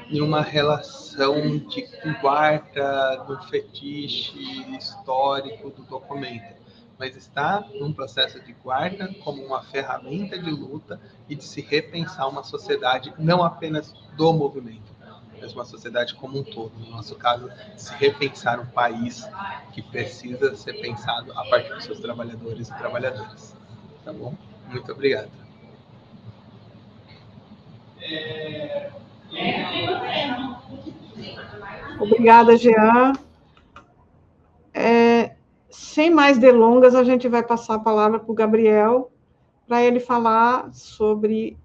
em uma relação de guarda do fetiche histórico do documento, mas está num processo de guarda como uma ferramenta de luta e de se repensar uma sociedade não apenas do movimento, mas uma sociedade como um todo. No nosso caso, se repensar um país que precisa ser pensado a partir dos seus trabalhadores e trabalhadoras. Tá bom? Muito obrigado. Obrigada, Jean. Sem mais delongas, a gente vai passar a palavra para o Gabriel, para ele falar sobre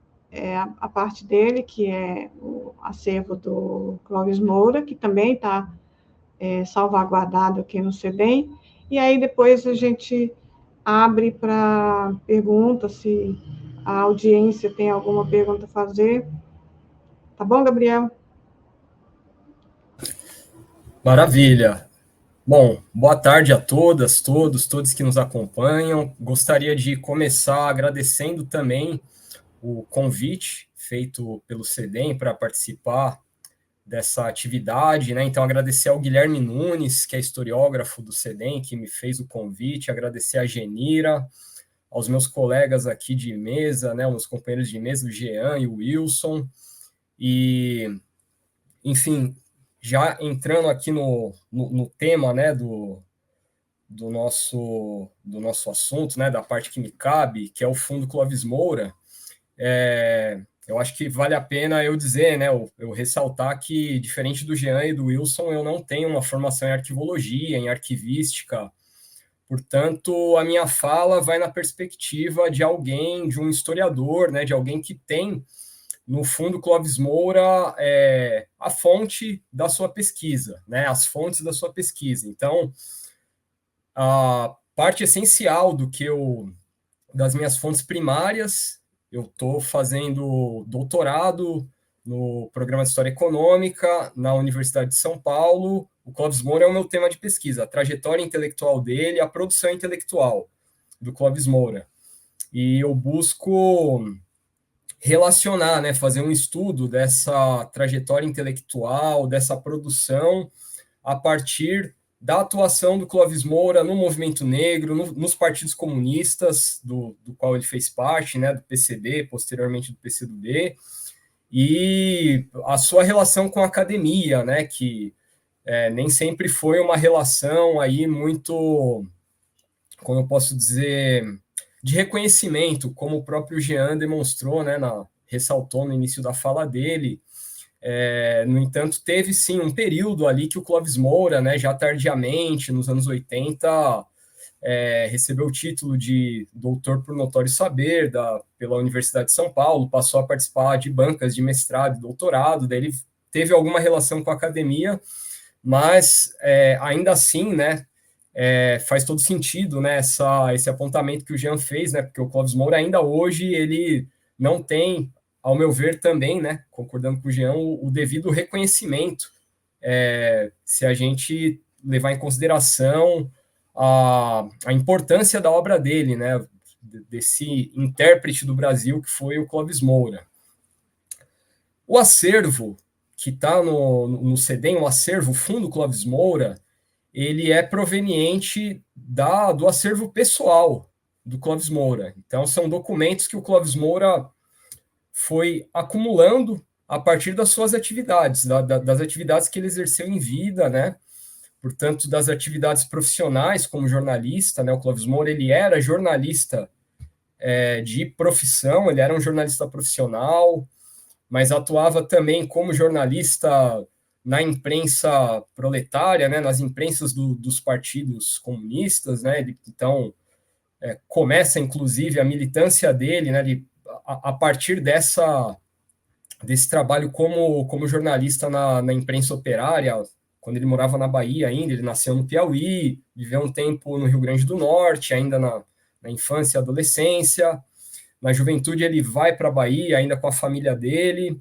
a parte dele, que é o acervo do Clóvis Moura, que também está salvaguardado aqui no CEDEM, e aí depois a gente abre para perguntas, se a audiência tem alguma pergunta a fazer. Tá bom, Gabriel? Maravilha. Bom, boa tarde a todas, todos que nos acompanham. Gostaria de começar agradecendo também o convite feito pelo CEDEM para participar dessa atividade, né? Então, agradecer ao Guilherme Nunes, que é historiógrafo do CEDEM, que me fez o convite, agradecer a Genira, aos meus colegas aqui de mesa, né? Os meus companheiros de mesa, o Jean e o Wilson, e, enfim, já entrando aqui no tema, né, do nosso assunto, né, da parte que me cabe, que é o Fundo Clóvis Moura, eu acho que vale a pena eu dizer, né, eu ressaltar que, diferente do Jean e do Wilson, eu não tenho uma formação em arquivologia, em arquivística, portanto, a minha fala vai na perspectiva de alguém, de um historiador, né, de alguém que tem no Fundo Clóvis Moura a fonte da sua pesquisa, né, as fontes da sua pesquisa. Então, a parte essencial das minhas fontes primárias, eu estou fazendo doutorado no programa de História Econômica na Universidade de São Paulo. O Clóvis Moura é o meu tema de pesquisa, a trajetória intelectual dele, a produção intelectual do Clóvis Moura. E eu busco relacionar, né, fazer um estudo dessa trajetória intelectual, dessa produção, a partir da atuação do Clóvis Moura no movimento negro, nos partidos comunistas, do qual ele fez parte, né, do PCB, posteriormente do PCdoB, e a sua relação com a academia, né, que nem sempre foi uma relação aí muito, como eu posso dizer, de reconhecimento, como o próprio Jean demonstrou, né, ressaltou no início da fala dele. No entanto, teve sim um período ali que o Clóvis Moura, né, já tardiamente, nos anos 80, recebeu o título de doutor por notório saber pela Universidade de São Paulo, passou a participar de bancas de mestrado e doutorado, daí ele teve alguma relação com a academia, mas ainda assim, né, faz todo sentido, né, esse apontamento que o Jean fez, né, porque o Clóvis Moura ainda hoje ele não tem, ao meu ver também, né, concordando com o Jean, o devido reconhecimento, se a gente levar em consideração a importância da obra dele, né, desse intérprete do Brasil que foi o Clóvis Moura. O acervo que está no CEDEM, o acervo Fundo Clóvis Moura, ele é proveniente do acervo pessoal do Clóvis Moura. Então, são documentos que o Clóvis Moura foi acumulando a partir das suas atividades, das atividades que ele exerceu em vida, né? Portanto, das atividades profissionais como jornalista, né? O Clóvis Moura, ele era jornalista de profissão, ele era um jornalista profissional, mas atuava também como jornalista na imprensa proletária, né, nas imprensas dos partidos comunistas, né, então começa inclusive a militância dele, né, a partir desse trabalho como jornalista na imprensa operária, quando ele morava na Bahia ainda, ele nasceu no Piauí, viveu um tempo no Rio Grande do Norte, ainda na infância e adolescência, na juventude ele vai para a Bahia, ainda com a família dele,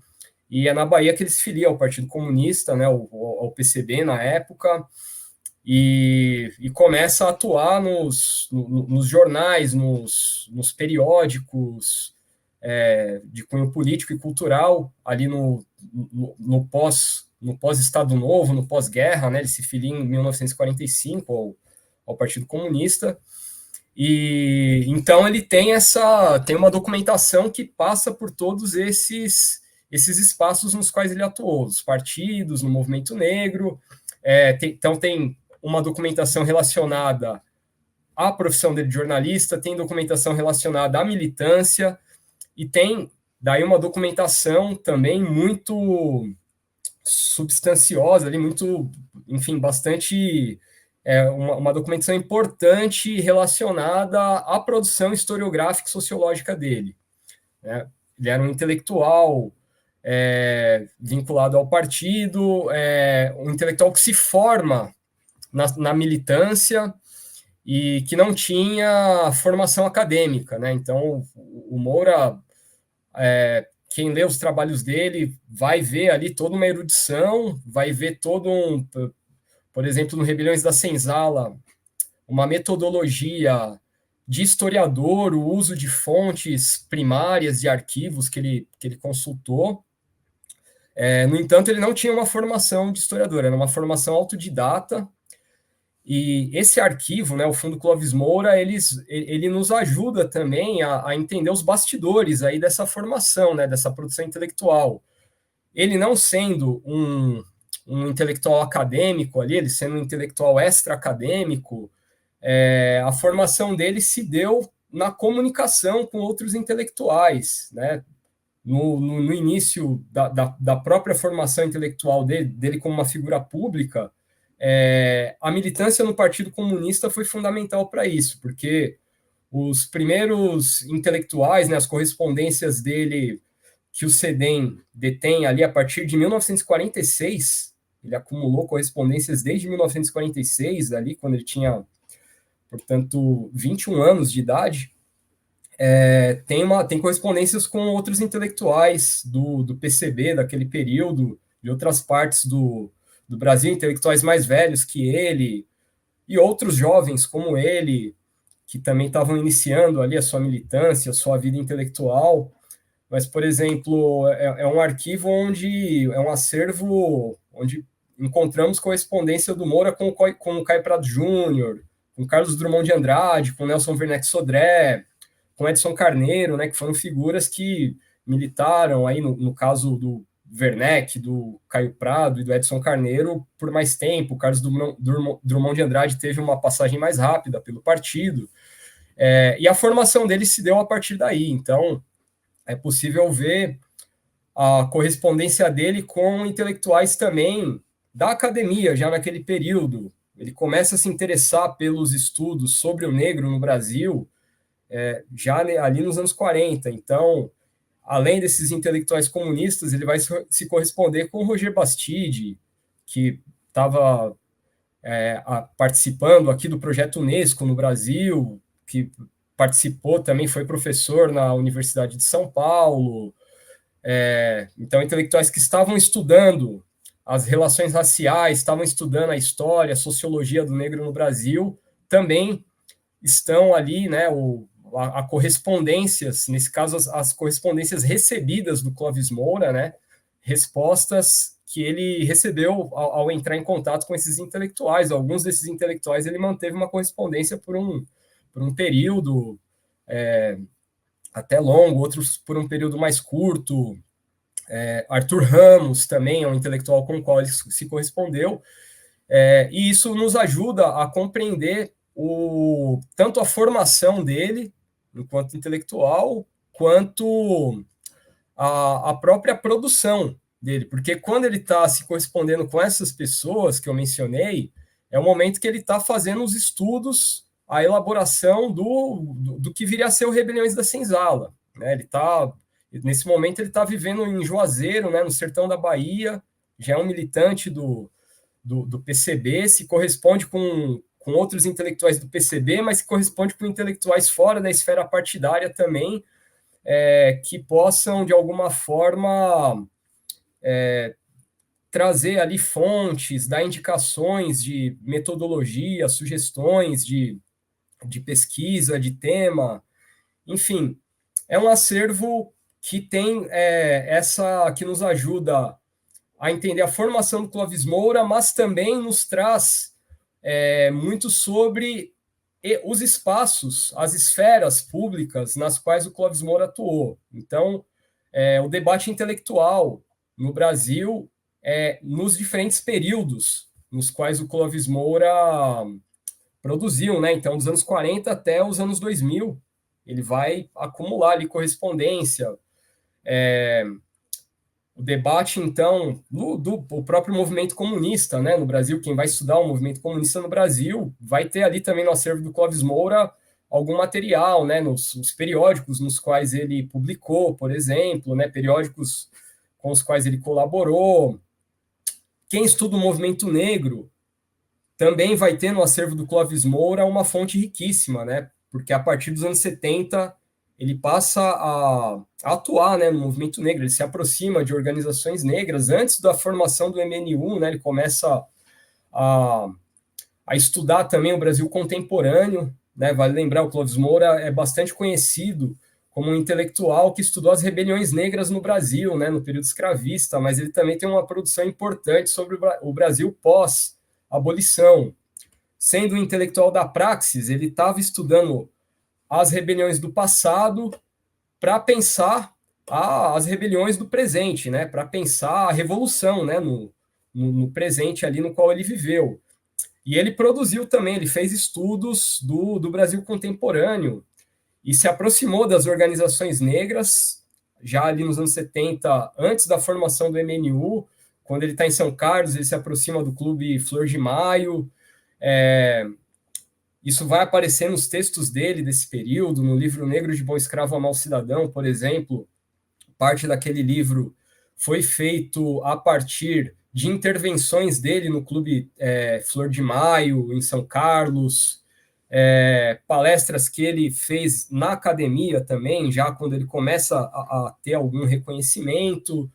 e é na Bahia que ele se filia ao Partido Comunista, né, ao PCB na época, e começa a atuar nos jornais, nos periódicos de cunho político e cultural, ali no pós-Estado Novo, no pós-guerra, né? Ele se filia em 1945 ao Partido Comunista, e então ele tem uma documentação que passa por todos esses espaços nos quais ele atuou, os partidos, no movimento negro. Então tem uma documentação relacionada à profissão dele de jornalista, tem documentação relacionada à militância, e tem daí uma documentação também muito substanciosa, ali, muito, enfim, bastante... uma documentação importante relacionada à produção historiográfica e sociológica dele. Né? Ele era um intelectual vinculado ao partido, um intelectual que se forma na militância e que não tinha formação acadêmica. Né? Então, o Moura, quem lê os trabalhos dele, vai ver ali toda uma erudição, vai ver por exemplo, no Rebeliões da Senzala, uma metodologia de historiador, o uso de fontes primárias de arquivos que ele consultou. No entanto, ele não tinha uma formação de historiador, era uma formação autodidata, e esse arquivo, né, o Fundo Clóvis Moura, ele nos ajuda também a entender os bastidores aí dessa formação, né, dessa produção intelectual. Ele não sendo um intelectual acadêmico ali, ele sendo um intelectual extra-acadêmico, a formação dele se deu na comunicação com outros intelectuais, né? No início da própria formação intelectual dele como uma figura pública, a militância no Partido Comunista foi fundamental para isso, porque os primeiros intelectuais, né, as correspondências dele que o CEDEM detém ali a partir de 1946, ele acumulou correspondências desde 1946, ali, quando ele tinha, portanto, 21 anos de idade. Tem correspondências com outros intelectuais do PCB, daquele período, de outras partes do Brasil, intelectuais mais velhos que ele, e outros jovens como ele, que também estavam iniciando ali a sua militância, a sua vida intelectual. Mas, por exemplo, é um arquivo é um acervo onde encontramos correspondência do Moura com o Caio Prado Júnior, com Carlos Drummond de Andrade, com Nelson Werneck Sodré, com Edson Carneiro, né, que foram figuras que militaram aí, no caso do Werneck, do Caio Prado e do Edson Carneiro, por mais tempo. O Carlos Drummond de Andrade teve uma passagem mais rápida pelo partido, e a formação dele se deu a partir daí. Então, é possível ver a correspondência dele com intelectuais também da academia, já naquele período. Ele começa a se interessar pelos estudos sobre o negro no Brasil já ali nos anos 40. Então, além desses intelectuais comunistas, ele vai se corresponder com o Roger Bastide, que estava participando aqui do projeto Unesco no Brasil, que participou também, foi professor na Universidade de São Paulo. Então, intelectuais que estavam estudando as relações raciais, estavam estudando a história, a sociologia do negro no Brasil, também estão ali, né, a correspondências, nesse caso, as correspondências recebidas do Clóvis Moura, né, respostas que ele recebeu ao entrar em contato com esses intelectuais. Alguns desses intelectuais ele manteve uma correspondência por um período até longo, outros por um período mais curto. Arthur Ramos também é um intelectual com o qual ele se correspondeu, e isso nos ajuda a compreender tanto a formação dele enquanto intelectual, quanto a própria produção dele, porque quando ele está se correspondendo com essas pessoas que eu mencionei, é o momento que ele está fazendo os estudos, a elaboração do que viria a ser o Rebeliões da Senzala, né? Nesse momento ele está vivendo em Juazeiro, né, no sertão da Bahia, já é um militante do PCB, se corresponde com outros intelectuais do PCB, mas se corresponde com intelectuais fora da esfera partidária também, que possam, de alguma forma, trazer ali fontes, dar indicações de metodologia, sugestões de pesquisa, de tema, enfim, é um acervo que tem que nos ajuda a entender a formação do Clóvis Moura, mas também nos traz muito sobre os espaços, as esferas públicas nas quais o Clóvis Moura atuou. Então, o debate intelectual no Brasil, nos diferentes períodos nos quais o Clóvis Moura produziu, né? Então, dos anos 40 até os anos 2000, ele vai acumular ali correspondência. O debate, então, o próprio movimento comunista, né, no Brasil, quem vai estudar o movimento comunista no Brasil, vai ter ali também no acervo do Clóvis Moura algum material, né, nos periódicos nos quais ele publicou, por exemplo, né, periódicos com os quais ele colaborou. Quem estuda o movimento negro também vai ter no acervo do Clóvis Moura uma fonte riquíssima, né, porque a partir dos anos 70 ele passa a atuar, né, no movimento negro, ele se aproxima de organizações negras. Antes da formação do MNU, né, ele começa a estudar também o Brasil contemporâneo, né, vale lembrar, o Clóvis Moura é bastante conhecido como um intelectual que estudou as rebeliões negras no Brasil, né, no período escravista, mas ele também tem uma produção importante sobre o Brasil pós-abolição. Sendo um intelectual da praxis, ele estava estudando as rebeliões do passado para pensar as rebeliões do presente, né? Para pensar a revolução, né? No presente ali no qual ele viveu. E ele produziu também, ele fez estudos do Brasil contemporâneo e se aproximou das organizações negras, já ali nos anos 70, antes da formação do MNU, quando ele está em São Carlos, ele se aproxima do Clube Flor de Maio. Isso vai aparecer nos textos dele desse período, no livro Negro de Bom Escravo a Mau Cidadão, por exemplo. Parte daquele livro foi feito a partir de intervenções dele no Clube Flor de Maio, em São Carlos, palestras que ele fez na academia também, já quando ele começa a ter algum reconhecimento.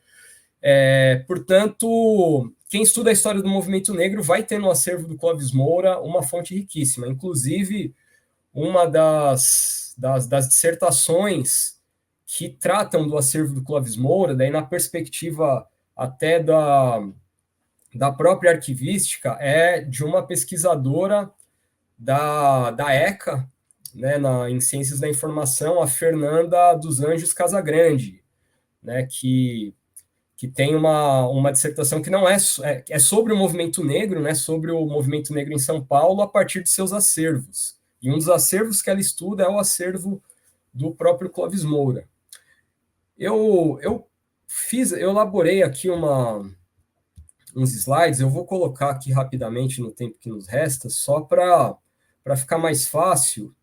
Portanto, quem estuda a história do movimento negro vai ter no acervo do Clóvis Moura uma fonte riquíssima. Inclusive, uma das dissertações que tratam do acervo do Clóvis Moura, daí na perspectiva até da própria arquivística, é de uma pesquisadora da ECA, né, em Ciências da Informação, a Fernanda dos Anjos Casagrande, né, que tem uma dissertação que não é sobre o movimento negro, né, sobre o movimento negro em São Paulo, a partir de seus acervos. E um dos acervos que ela estuda é o acervo do próprio Clóvis Moura. Eu elaborei aqui uns slides, eu vou colocar aqui rapidamente no tempo que nos resta, só para ficar mais fácil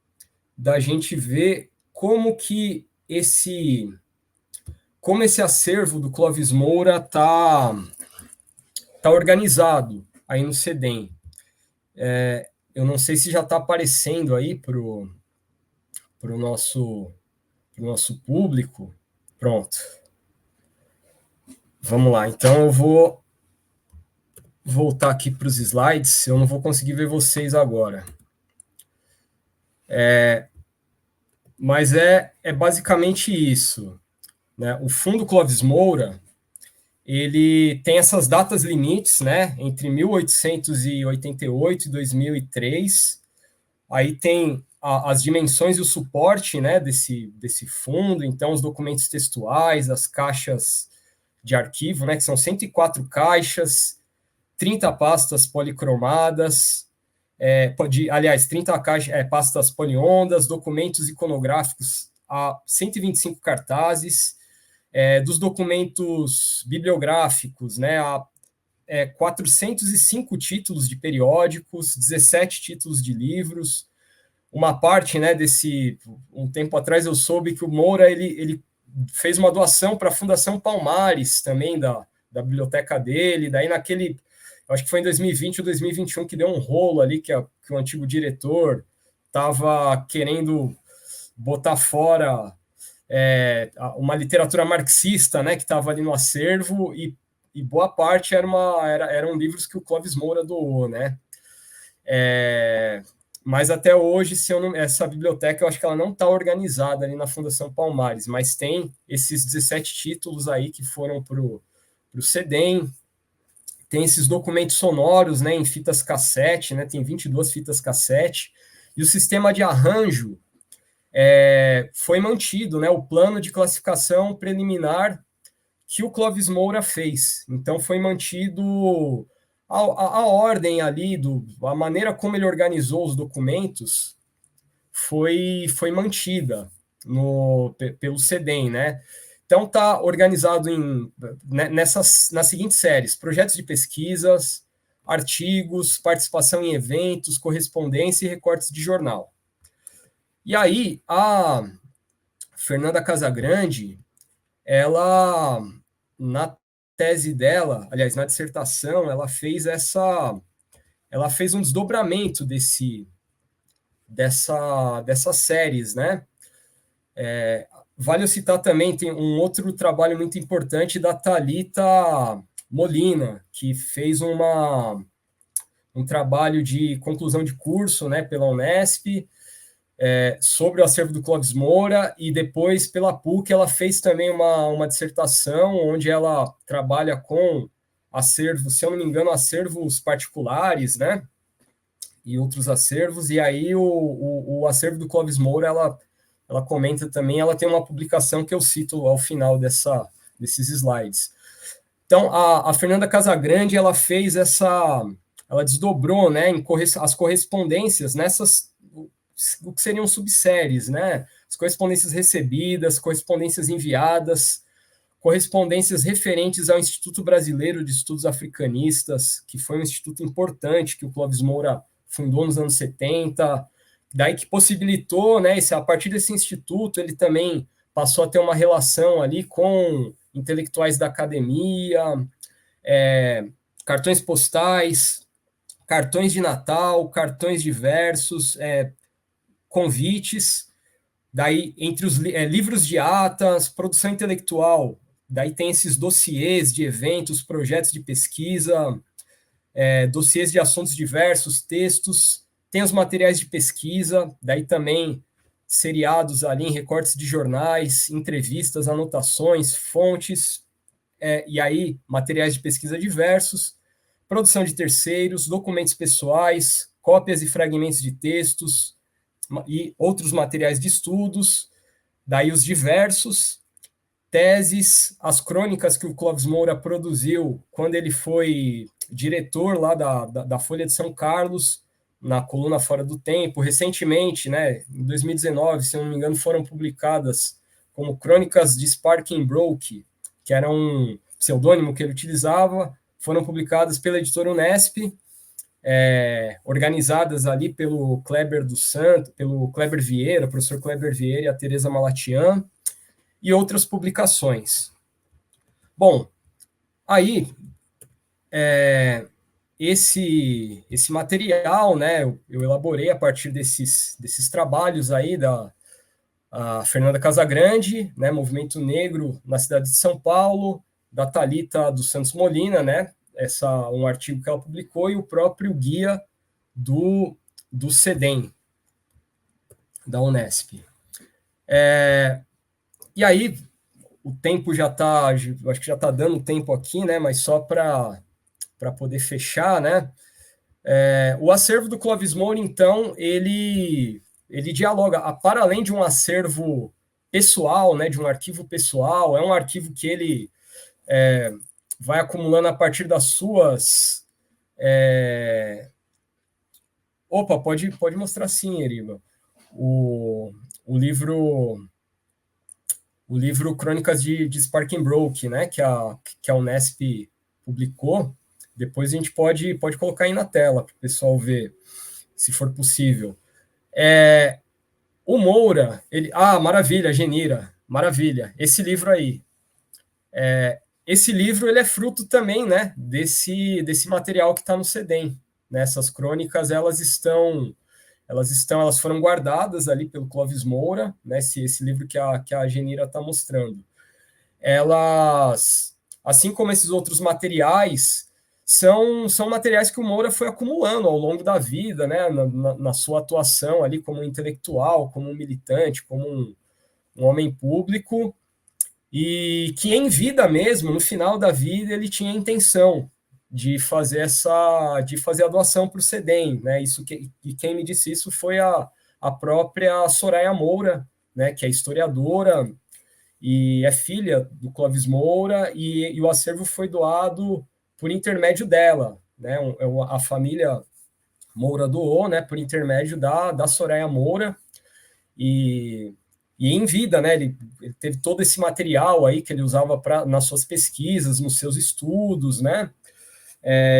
da gente ver como esse acervo do Clóvis Moura tá organizado aí no CEDEM. Eu não sei se já está aparecendo aí para o nosso público. Pronto. Vamos lá. Então, eu vou voltar aqui para os slides. Eu não vou conseguir ver vocês agora. Mas é basicamente isso. Né? O Fundo Clóvis Moura, ele tem essas datas limites, né? Entre 1888 e 2003. Aí tem as dimensões e o suporte, né, desse fundo, então os documentos textuais, as caixas de arquivo, né, que são 104 caixas, 30 pastas policromadas, 30 pastas poliondas, documentos iconográficos, 125 cartazes, dos documentos bibliográficos, né, 405 títulos de periódicos, 17 títulos de livros. Uma parte, né, um tempo atrás eu soube que o Moura ele fez uma doação para a Fundação Palmares também da biblioteca dele, daí acho que foi em 2020 ou 2021 que deu um rolo ali que o antigo diretor estava querendo botar fora uma literatura marxista, né, que estava ali no acervo, e boa parte eram livros que o Clóvis Moura doou, né? Mas até hoje, essa biblioteca, eu acho que ela não está organizada ali na Fundação Palmares, mas tem esses 17 títulos aí que foram para o CEDEM, tem esses documentos sonoros, né, em fitas cassete, né, tem 22 fitas cassete, e o sistema de arranjo foi mantido, né, o plano de classificação preliminar que o Clóvis Moura fez. Então, foi mantido a ordem ali, a maneira como ele organizou os documentos foi mantida pelo CEDEM, né? Então, está organizado nas seguintes séries: projetos de pesquisas, artigos, participação em eventos, correspondência e recortes de jornal. E aí, a Fernanda Casagrande, ela, na tese dela, aliás, na dissertação, ela fez um desdobramento dessas séries, né? Vale eu citar também, tem um outro trabalho muito importante da Thalita Molina, que fez um trabalho de conclusão de curso, né, pela Unesp, sobre o acervo do Clóvis Moura, e depois, pela PUC, ela fez também uma dissertação onde ela trabalha com acervos, se eu não me engano, acervos particulares, né, e outros acervos, e aí o acervo do Clóvis Moura, ela comenta também, ela tem uma publicação que eu cito ao final desses slides. Então, a Fernanda Casagrande, ela fez ela desdobrou, né, as correspondências nessas, o que seriam subséries, né, as correspondências recebidas, correspondências enviadas, correspondências referentes ao Instituto Brasileiro de Estudos Africanistas, que foi um instituto importante que o Clóvis Moura fundou nos anos 70, daí que possibilitou, né, a partir desse instituto, ele também passou a ter uma relação ali com intelectuais da academia, cartões postais, cartões de Natal, cartões diversos, convites, daí entre os livros de atas, produção intelectual, daí tem esses dossiês de eventos, projetos de pesquisa, dossiês de assuntos diversos, textos, tem os materiais de pesquisa, daí também seriados ali em recortes de jornais, entrevistas, anotações, fontes, e aí materiais de pesquisa diversos, produção de terceiros, documentos pessoais, cópias e fragmentos de textos e outros materiais de estudos, daí os diversos, teses, as crônicas que o Clóvis Moura produziu quando ele foi diretor lá da Folha de São Carlos, na coluna Fora do Tempo. Recentemente, né, em 2019, se eu não me engano, foram publicadas como Crônicas de Sparking Broke, que era um pseudônimo que ele utilizava, foram publicadas pela editora Unesp, organizadas ali pelo Kleber dos Santos, pelo Kleber Vieira, professor Kleber Vieira e a Teresa Malatian, e outras publicações. Bom, aí, esse material, né, eu elaborei a partir desses trabalhos aí da Fernanda Casagrande, né, Movimento Negro na cidade de São Paulo, da Thalita dos Santos Molina, né, um artigo que ela publicou, e o próprio guia do CEDEM, da Unesp. E aí, o tempo já está, acho que já está dando tempo aqui, né, mas só para poder fechar, né, o acervo do Clóvis Moura, então, ele dialoga, para além de um acervo pessoal, né, de um arquivo pessoal, é um arquivo que ele vai acumulando a partir das suas... Opa, pode mostrar sim, Eriva. O livro Crônicas de Sparking Broke, né, que a Unesp publicou. Depois a gente pode colocar aí na tela para o pessoal ver, se for possível. O Moura, maravilha, Genira, maravilha, esse livro aí. Esse livro, ele é fruto também, né, desse material que está no CEDEM. Né? Essas crônicas, elas foram guardadas ali pelo Clóvis Moura, né, esse livro que a Genira está mostrando. assim como esses outros materiais, são materiais que o Moura foi acumulando ao longo da vida, né, na sua atuação ali como intelectual, como um militante, como um homem público, e que em vida mesmo, no final da vida, ele tinha a intenção de fazer a doação para o CEDEM, né? E quem me disse isso foi a própria Soraya Moura, né, que é historiadora e é filha do Clóvis Moura, e o acervo foi doado por intermédio dela, né? A família Moura doou, né, por intermédio da Soraya Moura, e em vida, né, ele teve todo esse material aí que ele usava nas suas pesquisas, nos seus estudos, né?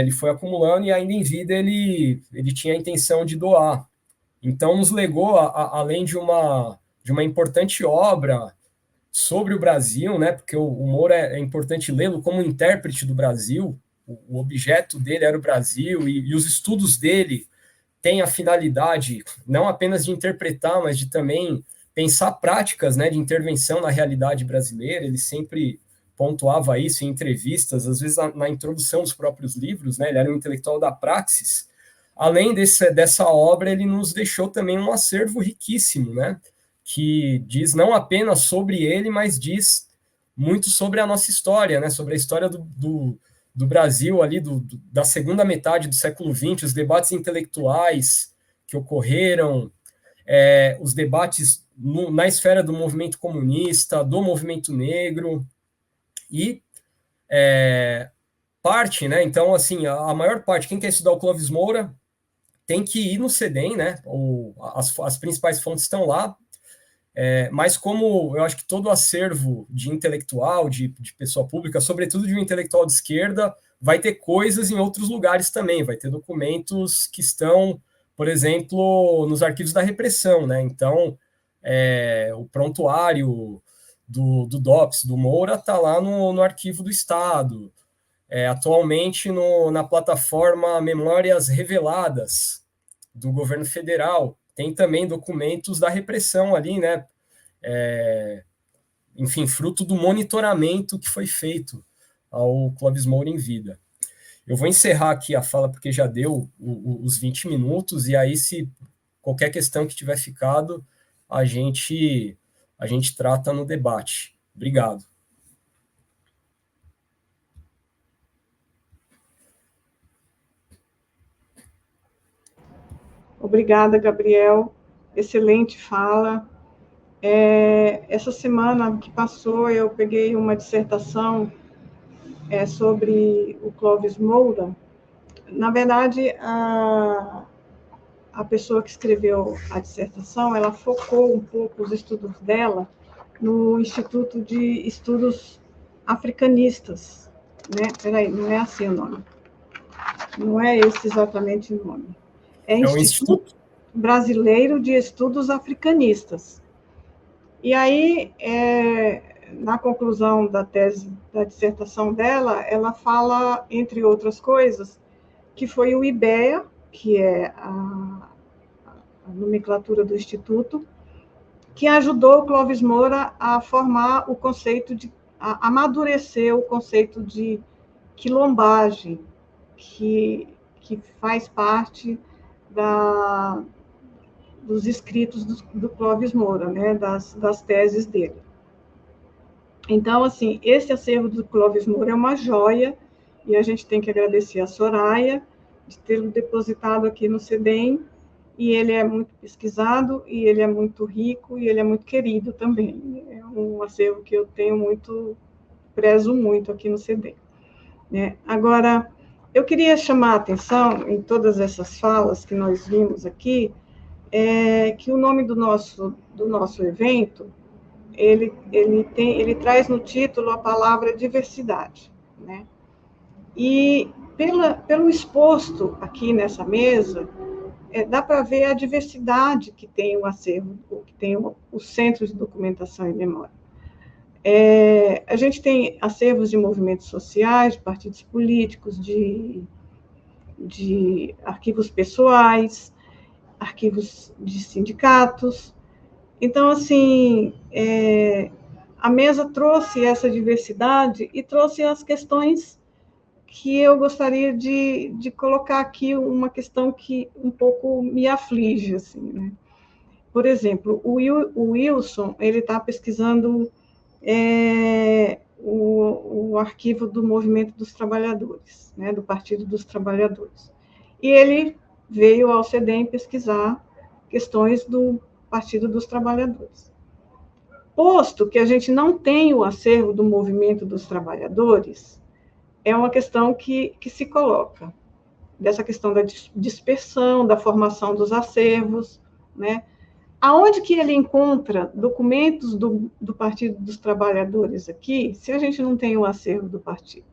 Ele foi acumulando, e ainda em vida ele tinha a intenção de doar. Então nos legou, além de uma importante obra sobre o Brasil, né, porque o Moura é importante lê-lo como intérprete do Brasil, o objeto dele era o Brasil, e os estudos dele têm a finalidade não apenas de interpretar, mas de também pensar práticas, né, de intervenção na realidade brasileira. Ele sempre pontuava isso em entrevistas, às vezes na introdução dos próprios livros, né, ele era um intelectual da praxis. Além dessa obra, ele nos deixou também um acervo riquíssimo, né, que diz não apenas sobre ele, mas diz muito sobre a nossa história, né, sobre a história do Brasil ali, da segunda metade do século XX, os debates intelectuais que ocorreram, os debates na esfera do movimento comunista, do movimento negro, e parte, né? Então, assim, a maior parte, quem quer estudar o Clóvis Moura tem que ir no CEDEM, né? As principais fontes estão lá, mas como eu acho que todo acervo de intelectual, de pessoa pública, sobretudo de um intelectual de esquerda, vai ter coisas em outros lugares também, vai ter documentos que estão, por exemplo, nos arquivos da repressão, né? Então, o prontuário do DOPS, do Moura, está lá no arquivo do Estado. Atualmente, na plataforma Memórias Reveladas do governo federal, tem também documentos da repressão ali, né? Enfim, fruto do monitoramento que foi feito ao Clóvis Moura em vida. Eu vou encerrar aqui a fala, porque já deu os 20 minutos, e aí, se qualquer questão que tiver ficado, a gente trata no debate. Obrigado. Obrigada, Gabriel. Excelente fala. Essa semana que passou, eu peguei uma dissertação sobre o Clóvis Moura. Na verdade, a pessoa que escreveu a dissertação, ela focou um pouco os estudos dela no Instituto de Estudos Africanistas, né? Peraí, não é assim o nome. Não é esse exatamente o nome. É Instituto Brasileiro de Estudos Africanistas. E aí, na conclusão da tese, da dissertação dela, ela fala, entre outras coisas, que foi o IBEA, que é a nomenclatura do Instituto, que ajudou o Clóvis Moura a formar o conceito a amadurecer o conceito de quilombagem, que faz parte dos escritos do Clóvis Moura, né, das teses dele. Então, assim, esse acervo do Clóvis Moura é uma joia, e a gente tem que agradecer a Soraya de tê-lo depositado aqui no CEDEM, e ele é muito pesquisado, e ele é muito rico, e ele é muito querido também. É um acervo que eu prezo muito aqui no CEDEM. Né? Agora, eu queria chamar a atenção, em todas essas falas que nós vimos aqui, que o nome do nosso evento, ele traz no título a palavra diversidade, né? E pelo exposto aqui nessa mesa, dá para ver a diversidade que tem o acervo, que tem o Centro de Documentação e Memória. A gente tem acervos de movimentos sociais, de partidos políticos, de arquivos pessoais, arquivos de sindicatos. Então, assim, a mesa trouxe essa diversidade e trouxe as questões que eu gostaria de colocar aqui, uma questão que um pouco me aflige, assim, né? Por exemplo, o Wilson, ele está pesquisando o arquivo do Movimento dos Trabalhadores, né, do Partido dos Trabalhadores. E ele veio ao CEDEM pesquisar questões do Partido dos Trabalhadores. Posto que a gente não tem o acervo do Movimento dos Trabalhadores, é uma questão que se coloca, dessa questão da dispersão, da formação dos acervos, né? Aonde que ele encontra documentos do Partido dos Trabalhadores aqui, se a gente não tem o acervo do partido?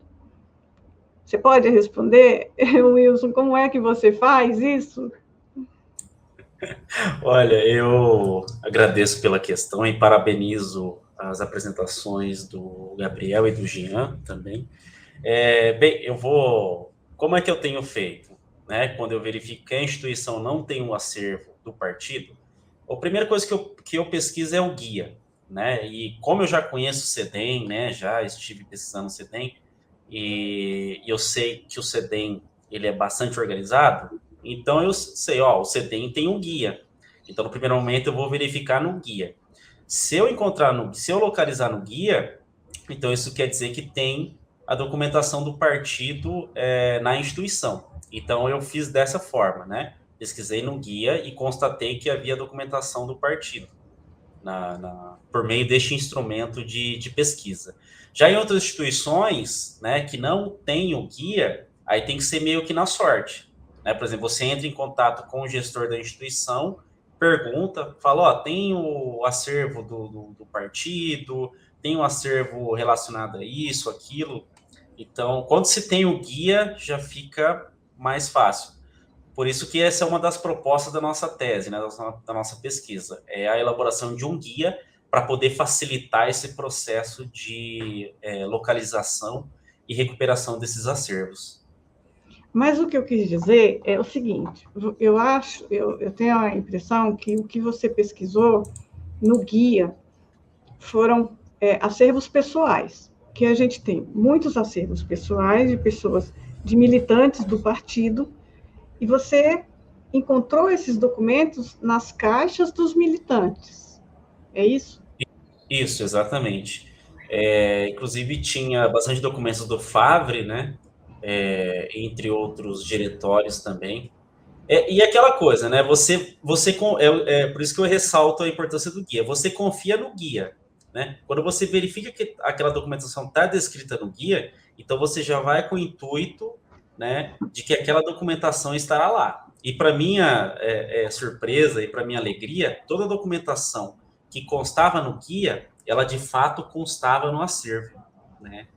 Você pode responder, Wilson, como é que você faz isso? Olha, eu agradeço pela questão e parabenizo as apresentações do Gabriel e do Jean também. Bem, como é que eu tenho feito? Né? Quando eu verifico que a instituição não tem um acervo do partido, a primeira coisa que eu pesquiso é o guia, né? E como eu já conheço o CEDEM, né? Já estive pesquisando o CEDEM, e eu sei que o CEDEM ele é bastante organizado, então eu sei, o CEDEM tem um guia. Então, no primeiro momento, eu vou verificar no guia. Se eu localizar no guia, então isso quer dizer que tem a documentação do partido na instituição. Então, eu fiz dessa forma, né? Pesquisei no guia e constatei que havia documentação do partido por meio deste instrumento de pesquisa. Já em outras instituições, né, que não tem o guia, aí tem que ser meio que na sorte. Né? Por exemplo, você entra em contato com o gestor da instituição, pergunta, fala, tem o acervo do partido, tem um acervo relacionado a isso, aquilo. Então, quando se tem o guia, já fica mais fácil. Por isso que essa é uma das propostas da nossa tese, né, da nossa pesquisa, é a elaboração de um guia para poder facilitar esse processo de localização e recuperação desses acervos. Mas o que eu quis dizer é o seguinte, eu tenho a impressão que o que você pesquisou no guia foram acervos pessoais, que a gente tem muitos acervos pessoais de pessoas, de militantes do partido, e você encontrou esses documentos nas caixas dos militantes, é isso? Isso, exatamente. Inclusive, tinha bastante documentos do FAVRE, né? Entre outros diretórios também. E aquela coisa, né? Por isso que eu ressalto a importância do guia. Você confia no guia, né? Quando você verifica que aquela documentação está descrita no guia, então você já vai com o intuito, né, de que aquela documentação estará lá. E para minha surpresa e para minha alegria, toda a documentação que constava no guia, ela de fato constava no acervo, né?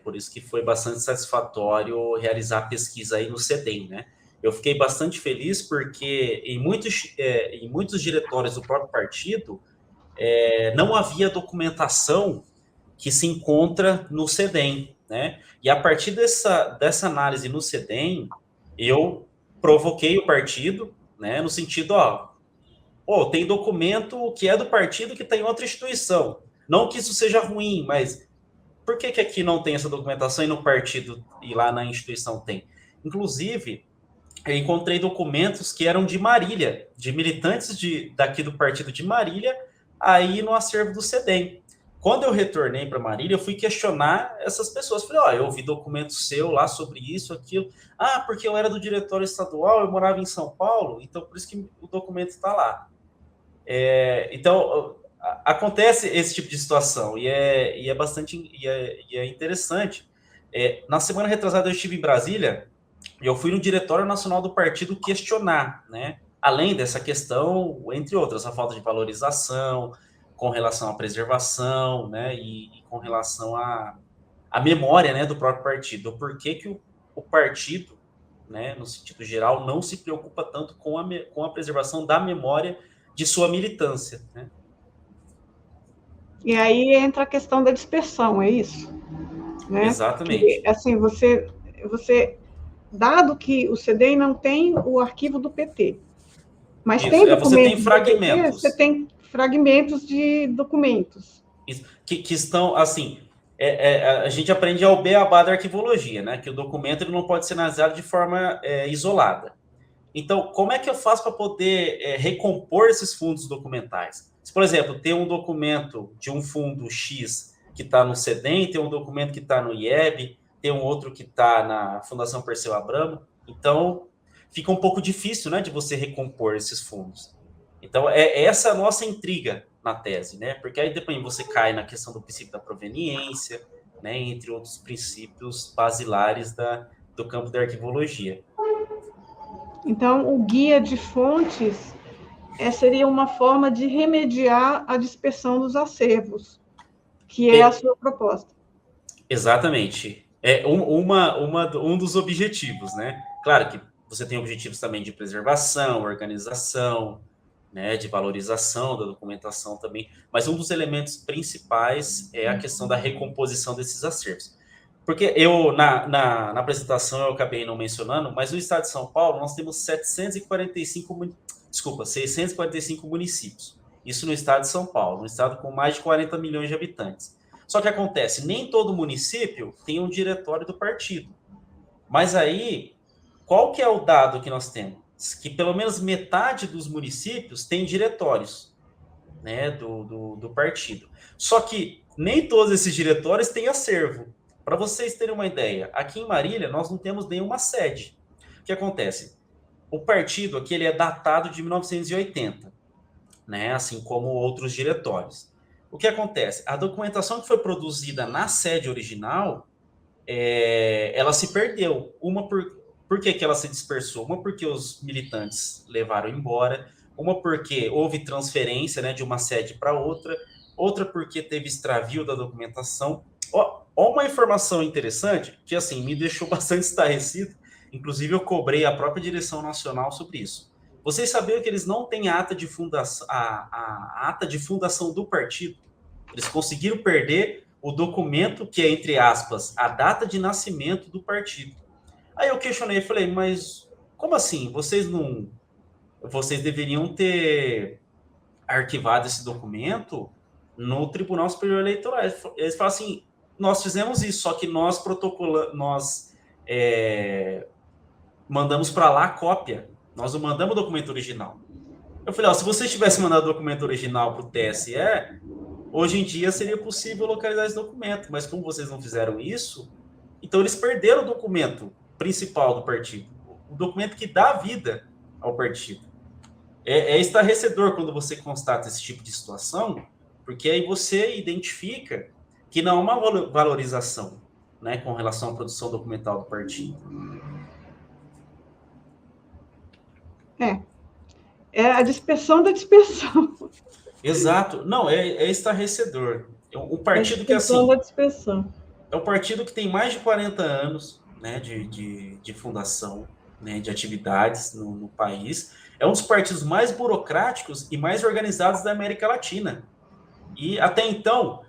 Por isso que foi bastante satisfatório realizar a pesquisa aí no CEDEM, né? Eu fiquei bastante feliz porque em muitos diretórios do próprio partido não havia documentação que se encontra no CEDEM, né? E a partir dessa análise no CEDEM, eu provoquei o partido, né? No sentido, tem documento que é do partido que está em outra instituição. Não que isso seja ruim, mas por que aqui não tem essa documentação e no partido e lá na instituição tem? Inclusive, eu encontrei documentos que eram de Marília, de militantes daqui do partido de Marília, aí no acervo do CEDEM. Quando eu retornei para Marília, eu fui questionar essas pessoas. Falei, eu ouvi documento seu lá sobre isso, aquilo. Porque eu era do diretório estadual, eu morava em São Paulo, então por isso que o documento está lá. Então, acontece esse tipo de situação, e é bastante interessante. Na semana retrasada, eu estive em Brasília, e eu fui no Diretório Nacional do Partido questionar, né? Além dessa questão, entre outras, a falta de valorização, com relação à preservação, né, e com relação à memória, né, do próprio partido. Por que o partido, né, no sentido geral, não se preocupa tanto com a preservação da memória de sua militância, né? E aí entra a questão da dispersão, é isso? Né? Exatamente. Porque, assim, você, dado que o CEDEM não tem o arquivo do PT, mas tem documentos, você tem fragmentos. PT, você tem fragmentos de documentos. que estão, assim, a gente aprende ao beabá da arquivologia, né? Que o documento ele não pode ser analisado de forma isolada. Então, como é que eu faço para poder recompor esses fundos documentais? Se, por exemplo, tem um documento de um fundo X que está no CEDEM, tem um documento que está no IEB, tem um outro que está na Fundação Perseu Abramo, então fica um pouco difícil, né, de você recompor esses fundos. Então, essa a nossa intriga na tese, né? Porque aí depois você cai na questão do princípio da proveniência, né, entre outros princípios basilares do campo da arquivologia. Então, o guia de fontes seria uma forma de remediar a dispersão dos acervos, que é a sua proposta. Exatamente. É um dos objetivos, né? Claro que você tem objetivos também de preservação, organização, né, de valorização da documentação também, mas um dos elementos principais é a questão da recomposição desses acervos. Porque na apresentação eu acabei não mencionando, mas no estado de São Paulo nós temos 645 municípios. Isso no estado de São Paulo, um estado com mais de 40 milhões de habitantes. Só que acontece, nem todo município tem um diretório do partido. Mas aí, qual que é o dado que nós temos? Que pelo menos metade dos municípios tem diretórios, né, do partido. Só que nem todos esses diretórios têm acervo. Para vocês terem uma ideia, aqui em Marília nós não temos nenhuma sede. O que acontece? O partido aqui ele é datado de 1980, né, assim como outros diretórios. O que acontece? A documentação que foi produzida na sede original, ela se perdeu. Por que ela se dispersou? Uma porque os militantes levaram embora, uma porque houve transferência, né, de uma sede para outra porque teve extravio da documentação. Ó, uma informação interessante que assim me deixou bastante estarrecido, inclusive eu cobrei a própria direção nacional sobre isso. Vocês sabiam que eles não têm a ata de fundação, a ata de fundação do partido? Eles conseguiram perder o documento que é, entre aspas, a data de nascimento do partido. Aí eu questionei, falei, mas como assim? Vocês deveriam ter arquivado esse documento no Tribunal Superior Eleitoral. Eles falam assim, nós fizemos isso, só que nós mandamos para lá a cópia. Nós não mandamos o documento original. Eu falei, se vocês tivessem mandado o documento original para o TSE, hoje em dia seria possível localizar esse documento, mas como vocês não fizeram isso, então eles perderam o documento principal do partido, o documento que dá vida ao partido. É estarrecedor quando você constata esse tipo de situação, porque aí você identifica que não há uma valorização, né, com relação à produção documental do partido. É a dispersão da dispersão. Exato. Não, é estarrecedor. Um partido que, assim, é um partido que tem mais de 40 anos, né, de fundação, né, de atividades no país. É um dos partidos mais burocráticos e mais organizados da América Latina. E até então,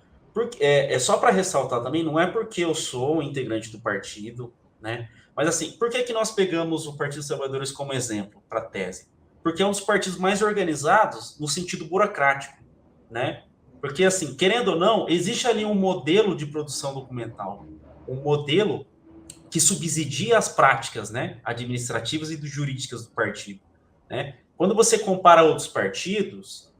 só para ressaltar também, não é porque eu sou um integrante do partido, né, mas assim, por que nós pegamos o Partido dos Trabalhadores como exemplo para a tese? Porque é um dos partidos mais organizados no sentido burocrático, né? Porque, assim, querendo ou não, existe ali um modelo de produção documental, um modelo que subsidia as práticas, né, administrativas e jurídicas do partido, né? Quando você compara outros partidos,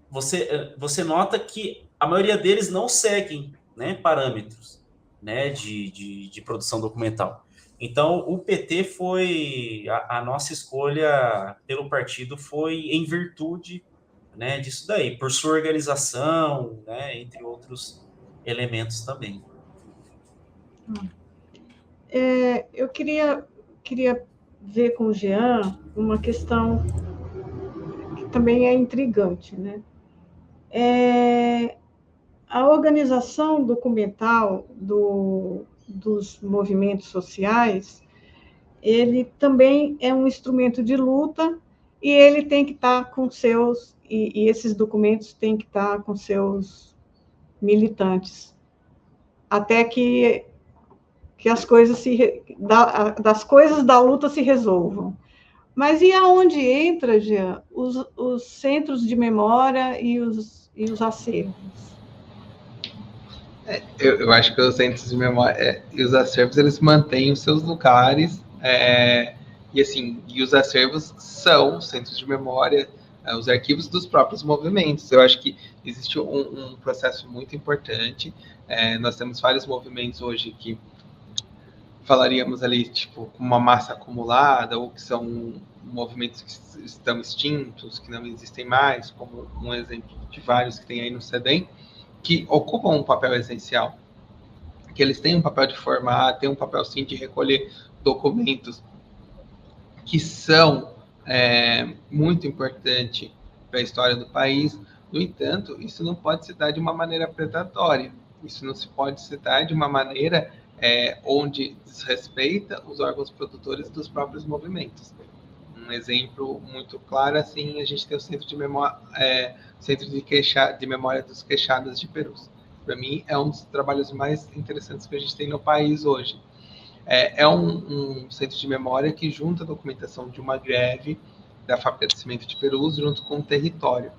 você nota que a maioria deles não seguem, né, parâmetros, né, de produção documental. Então, o PT foi... A nossa escolha pelo partido foi em virtude, né, disso daí, por sua organização, né, entre outros elementos também. Eu queria ver com o Jean uma questão que também é intrigante, né? A organização documental dos movimentos sociais, ele também é um instrumento de luta e ele tem que estar com e esses documentos têm que estar com seus militantes, até que as coisas das coisas da luta se resolvam. Mas e aonde entra, Jean, os centros de memória e os acervos? Eu acho que os centros de memória e os acervos, eles mantêm os seus lugares, e assim, e os acervos são os centros de memória, os arquivos dos próprios movimentos. Eu acho que existe um processo muito importante. Nós temos vários movimentos hoje que falaríamos ali, tipo, com uma massa acumulada, ou que são movimentos que estão extintos, que não existem mais, como um exemplo de vários que tem aí no CEDEM, que ocupam um papel essencial, que eles têm um papel de formar, têm um papel, sim, de recolher documentos que são muito importantes para a história do país. No entanto, isso não pode se dar de uma maneira predatória, isso não se pode se dar de uma maneira onde desrespeita os órgãos produtores dos próprios movimentos. Um exemplo muito claro, assim, a gente tem o Centro de Memória, de Memória dos Queixadas de Perus. Para mim, é um dos trabalhos mais interessantes que a gente tem no país hoje. É um centro de memória que junta a documentação de uma greve da fábrica de cimento de Perus junto com o território.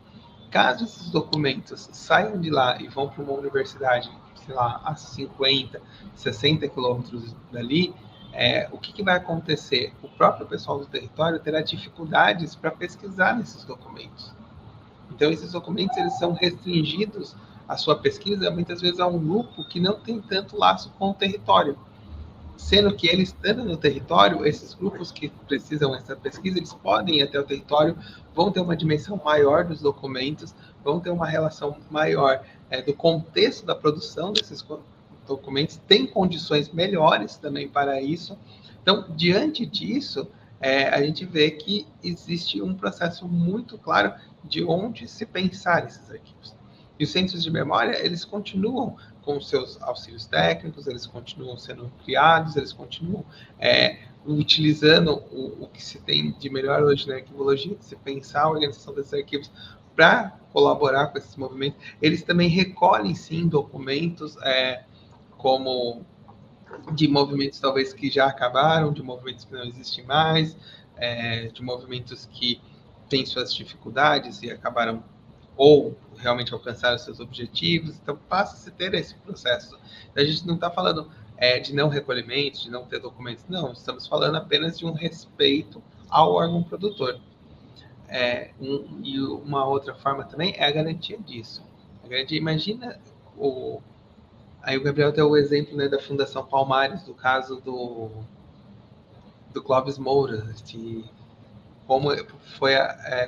Caso esses documentos saiam de lá e vão para uma universidade, sei lá, a 50, 60 quilômetros dali, o que vai acontecer? O próprio pessoal do território terá dificuldades para pesquisar nesses documentos. Então, esses documentos, eles são restringidos à sua pesquisa, muitas vezes a um grupo que não tem tanto laço com o território. Sendo que eles estando no território, esses grupos que precisam dessa pesquisa, eles podem ir até o território, vão ter uma dimensão maior dos documentos, vão ter uma relação maior do contexto da produção desses documentos, tem condições melhores também para isso. Então, diante disso, a gente vê que existe um processo muito claro de onde se pensar esses arquivos. E os centros de memória, eles continuam com seus auxílios técnicos, eles continuam sendo criados, eles continuam utilizando o que se tem de melhor hoje na arquivologia, de se pensar a organização desses arquivos para colaborar com esses movimentos. Eles também recolhem, sim, documentos como de movimentos talvez que já acabaram, de movimentos que não existem mais, de movimentos que têm suas dificuldades e acabaram ou realmente alcançaram seus objetivos. Então, passa-se a ter esse processo. A gente não está falando de não recolhimento, de não ter documentos, não. Estamos falando apenas de um respeito ao órgão produtor. E uma outra forma também é a garantia disso. A garantia, imagina aí o Gabriel deu o exemplo, né, da Fundação Palmares, do caso do Clóvis Moura, de como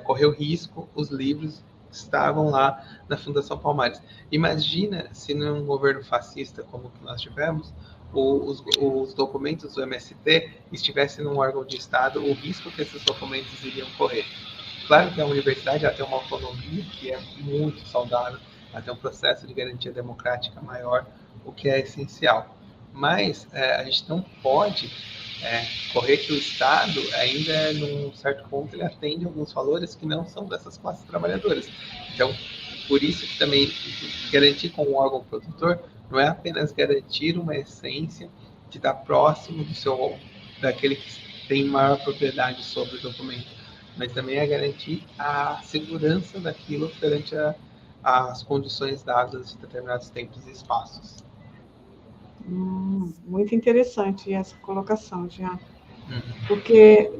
correu risco os livros que estavam lá na Fundação Palmares. Imagina se num governo fascista como o que nós tivemos, os documentos do MST estivessem num órgão de Estado, o risco que esses documentos iriam correr. Claro que a universidade já tem uma autonomia que é muito saudável, ela tem um processo de garantia democrática maior, o que é essencial. Mas a gente não pode correr que o Estado, ainda num certo ponto, ele atende alguns valores que não são dessas classes trabalhadoras. Então, por isso que também garantir com o órgão produtor não é apenas garantir uma essência de estar próximo daquele que tem maior propriedade sobre o documento, mas também é garantir a segurança daquilo perante as condições dadas de determinados tempos e espaços. Muito interessante essa colocação, já. Porque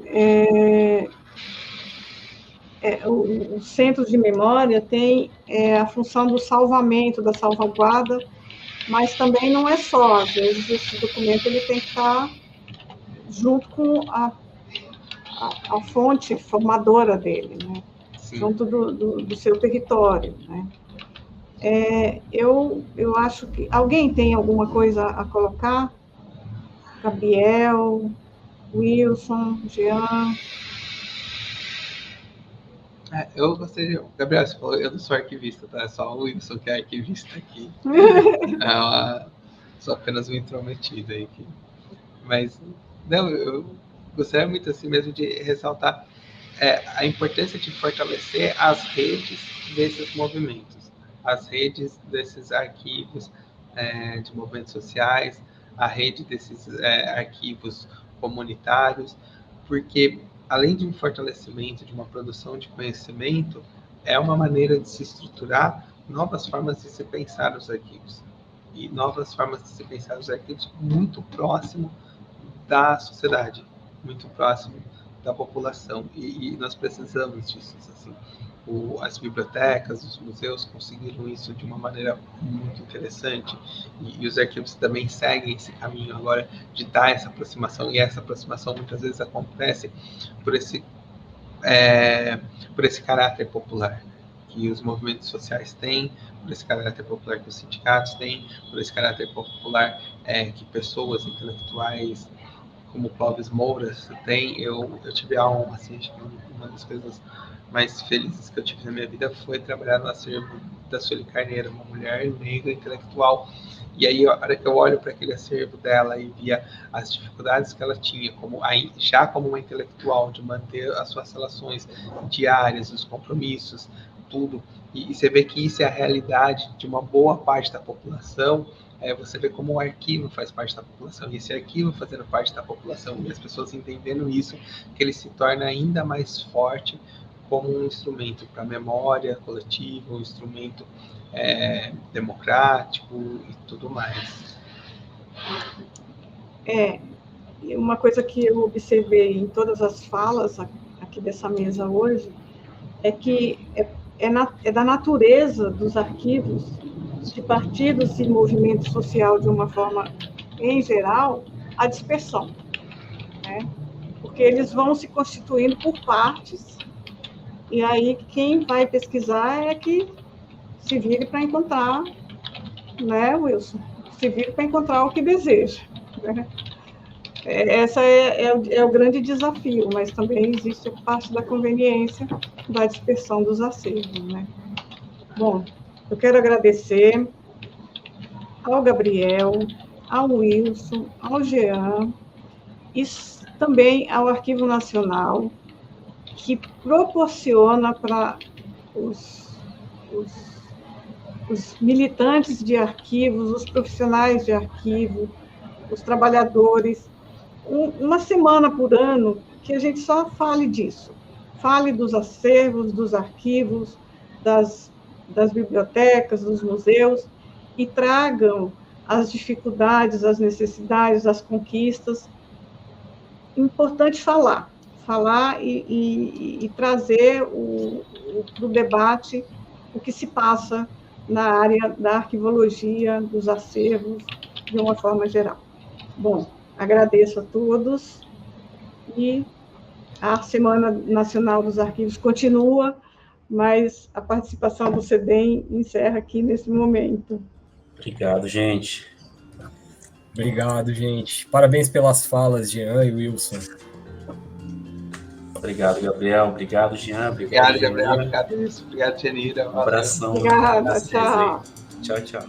os centros de memória têm a função do salvamento, da salvaguarda, mas também não é só. Às vezes, esse documento ele tem que estar junto com a fonte formadora dele, né? Junto do seu território, né? Eu acho que... Alguém tem alguma coisa a colocar? Gabriel, Wilson, Jean? Eu gostaria... Gabriel, você falou, eu não sou arquivista, tá? É só o Wilson que é arquivista aqui. Sou apenas um intrometido aí. Mas, não, eu gostaria muito assim mesmo de ressaltar a importância de fortalecer as redes desses movimentos, as redes desses arquivos de movimentos sociais, a rede desses arquivos comunitários, porque além de um fortalecimento, de uma produção de conhecimento, é uma maneira de se estruturar novas formas de se pensar os arquivos. E novas formas de se pensar os arquivos muito próximo da sociedade, muito próximo da população. E nós precisamos disso. Assim. As bibliotecas, os museus conseguiram isso de uma maneira muito interessante. E os arquivos também seguem esse caminho agora de dar essa aproximação. E essa aproximação muitas vezes acontece por esse caráter popular que os movimentos sociais têm, por esse caráter popular que os sindicatos têm, por esse caráter popular que pessoas intelectuais como Clóvis Moura têm. Eu tive algo, assim, acho que uma das coisas mais felizes que eu tive na minha vida foi trabalhar no acervo da Sueli Carneiro, uma mulher negra intelectual. E aí, a hora que eu olho para aquele acervo dela e via as dificuldades que ela tinha, já como uma intelectual, de manter as suas relações diárias, os compromissos, tudo, e você vê que isso é a realidade de uma boa parte da população, você vê como o arquivo faz parte da população, e esse arquivo fazendo parte da população, e as pessoas entendendo isso, que ele se torna ainda mais forte como um instrumento para a memória coletiva, um instrumento democrático e tudo mais. Uma coisa que eu observei em todas as falas aqui dessa mesa hoje é que é da natureza dos arquivos, de partidos e movimento social de uma forma, em geral, a dispersão, né? Porque eles vão se constituindo por partes, e aí quem vai pesquisar é que se vire para encontrar, né, Wilson? Se vire para encontrar o que deseja, né? Essa é o grande desafio, mas também existe parte da conveniência da dispersão dos acervos, né? Bom, eu quero agradecer ao Gabriel, ao Wilson, ao Jean e também ao Arquivo Nacional, que proporciona para os militantes de arquivos, os profissionais de arquivo, os trabalhadores, uma semana por ano que a gente só fale disso. Fale dos acervos, dos arquivos, das bibliotecas, dos museus, e tragam as dificuldades, as necessidades, as conquistas. Importante falar e trazer para o debate o que se passa na área da arquivologia, dos acervos, de uma forma geral. Bom, agradeço a todos e a Semana Nacional dos Arquivos continua, mas a participação do CEDEM encerra aqui nesse momento. Obrigado, gente. Obrigado, gente. Parabéns pelas falas, Jean e Wilson. Obrigado, Gabriel. Obrigado, Jean. Obrigado, Gabriel. Obrigado, Janira. Um abração. Obrigada, tchau. Tchau, tchau.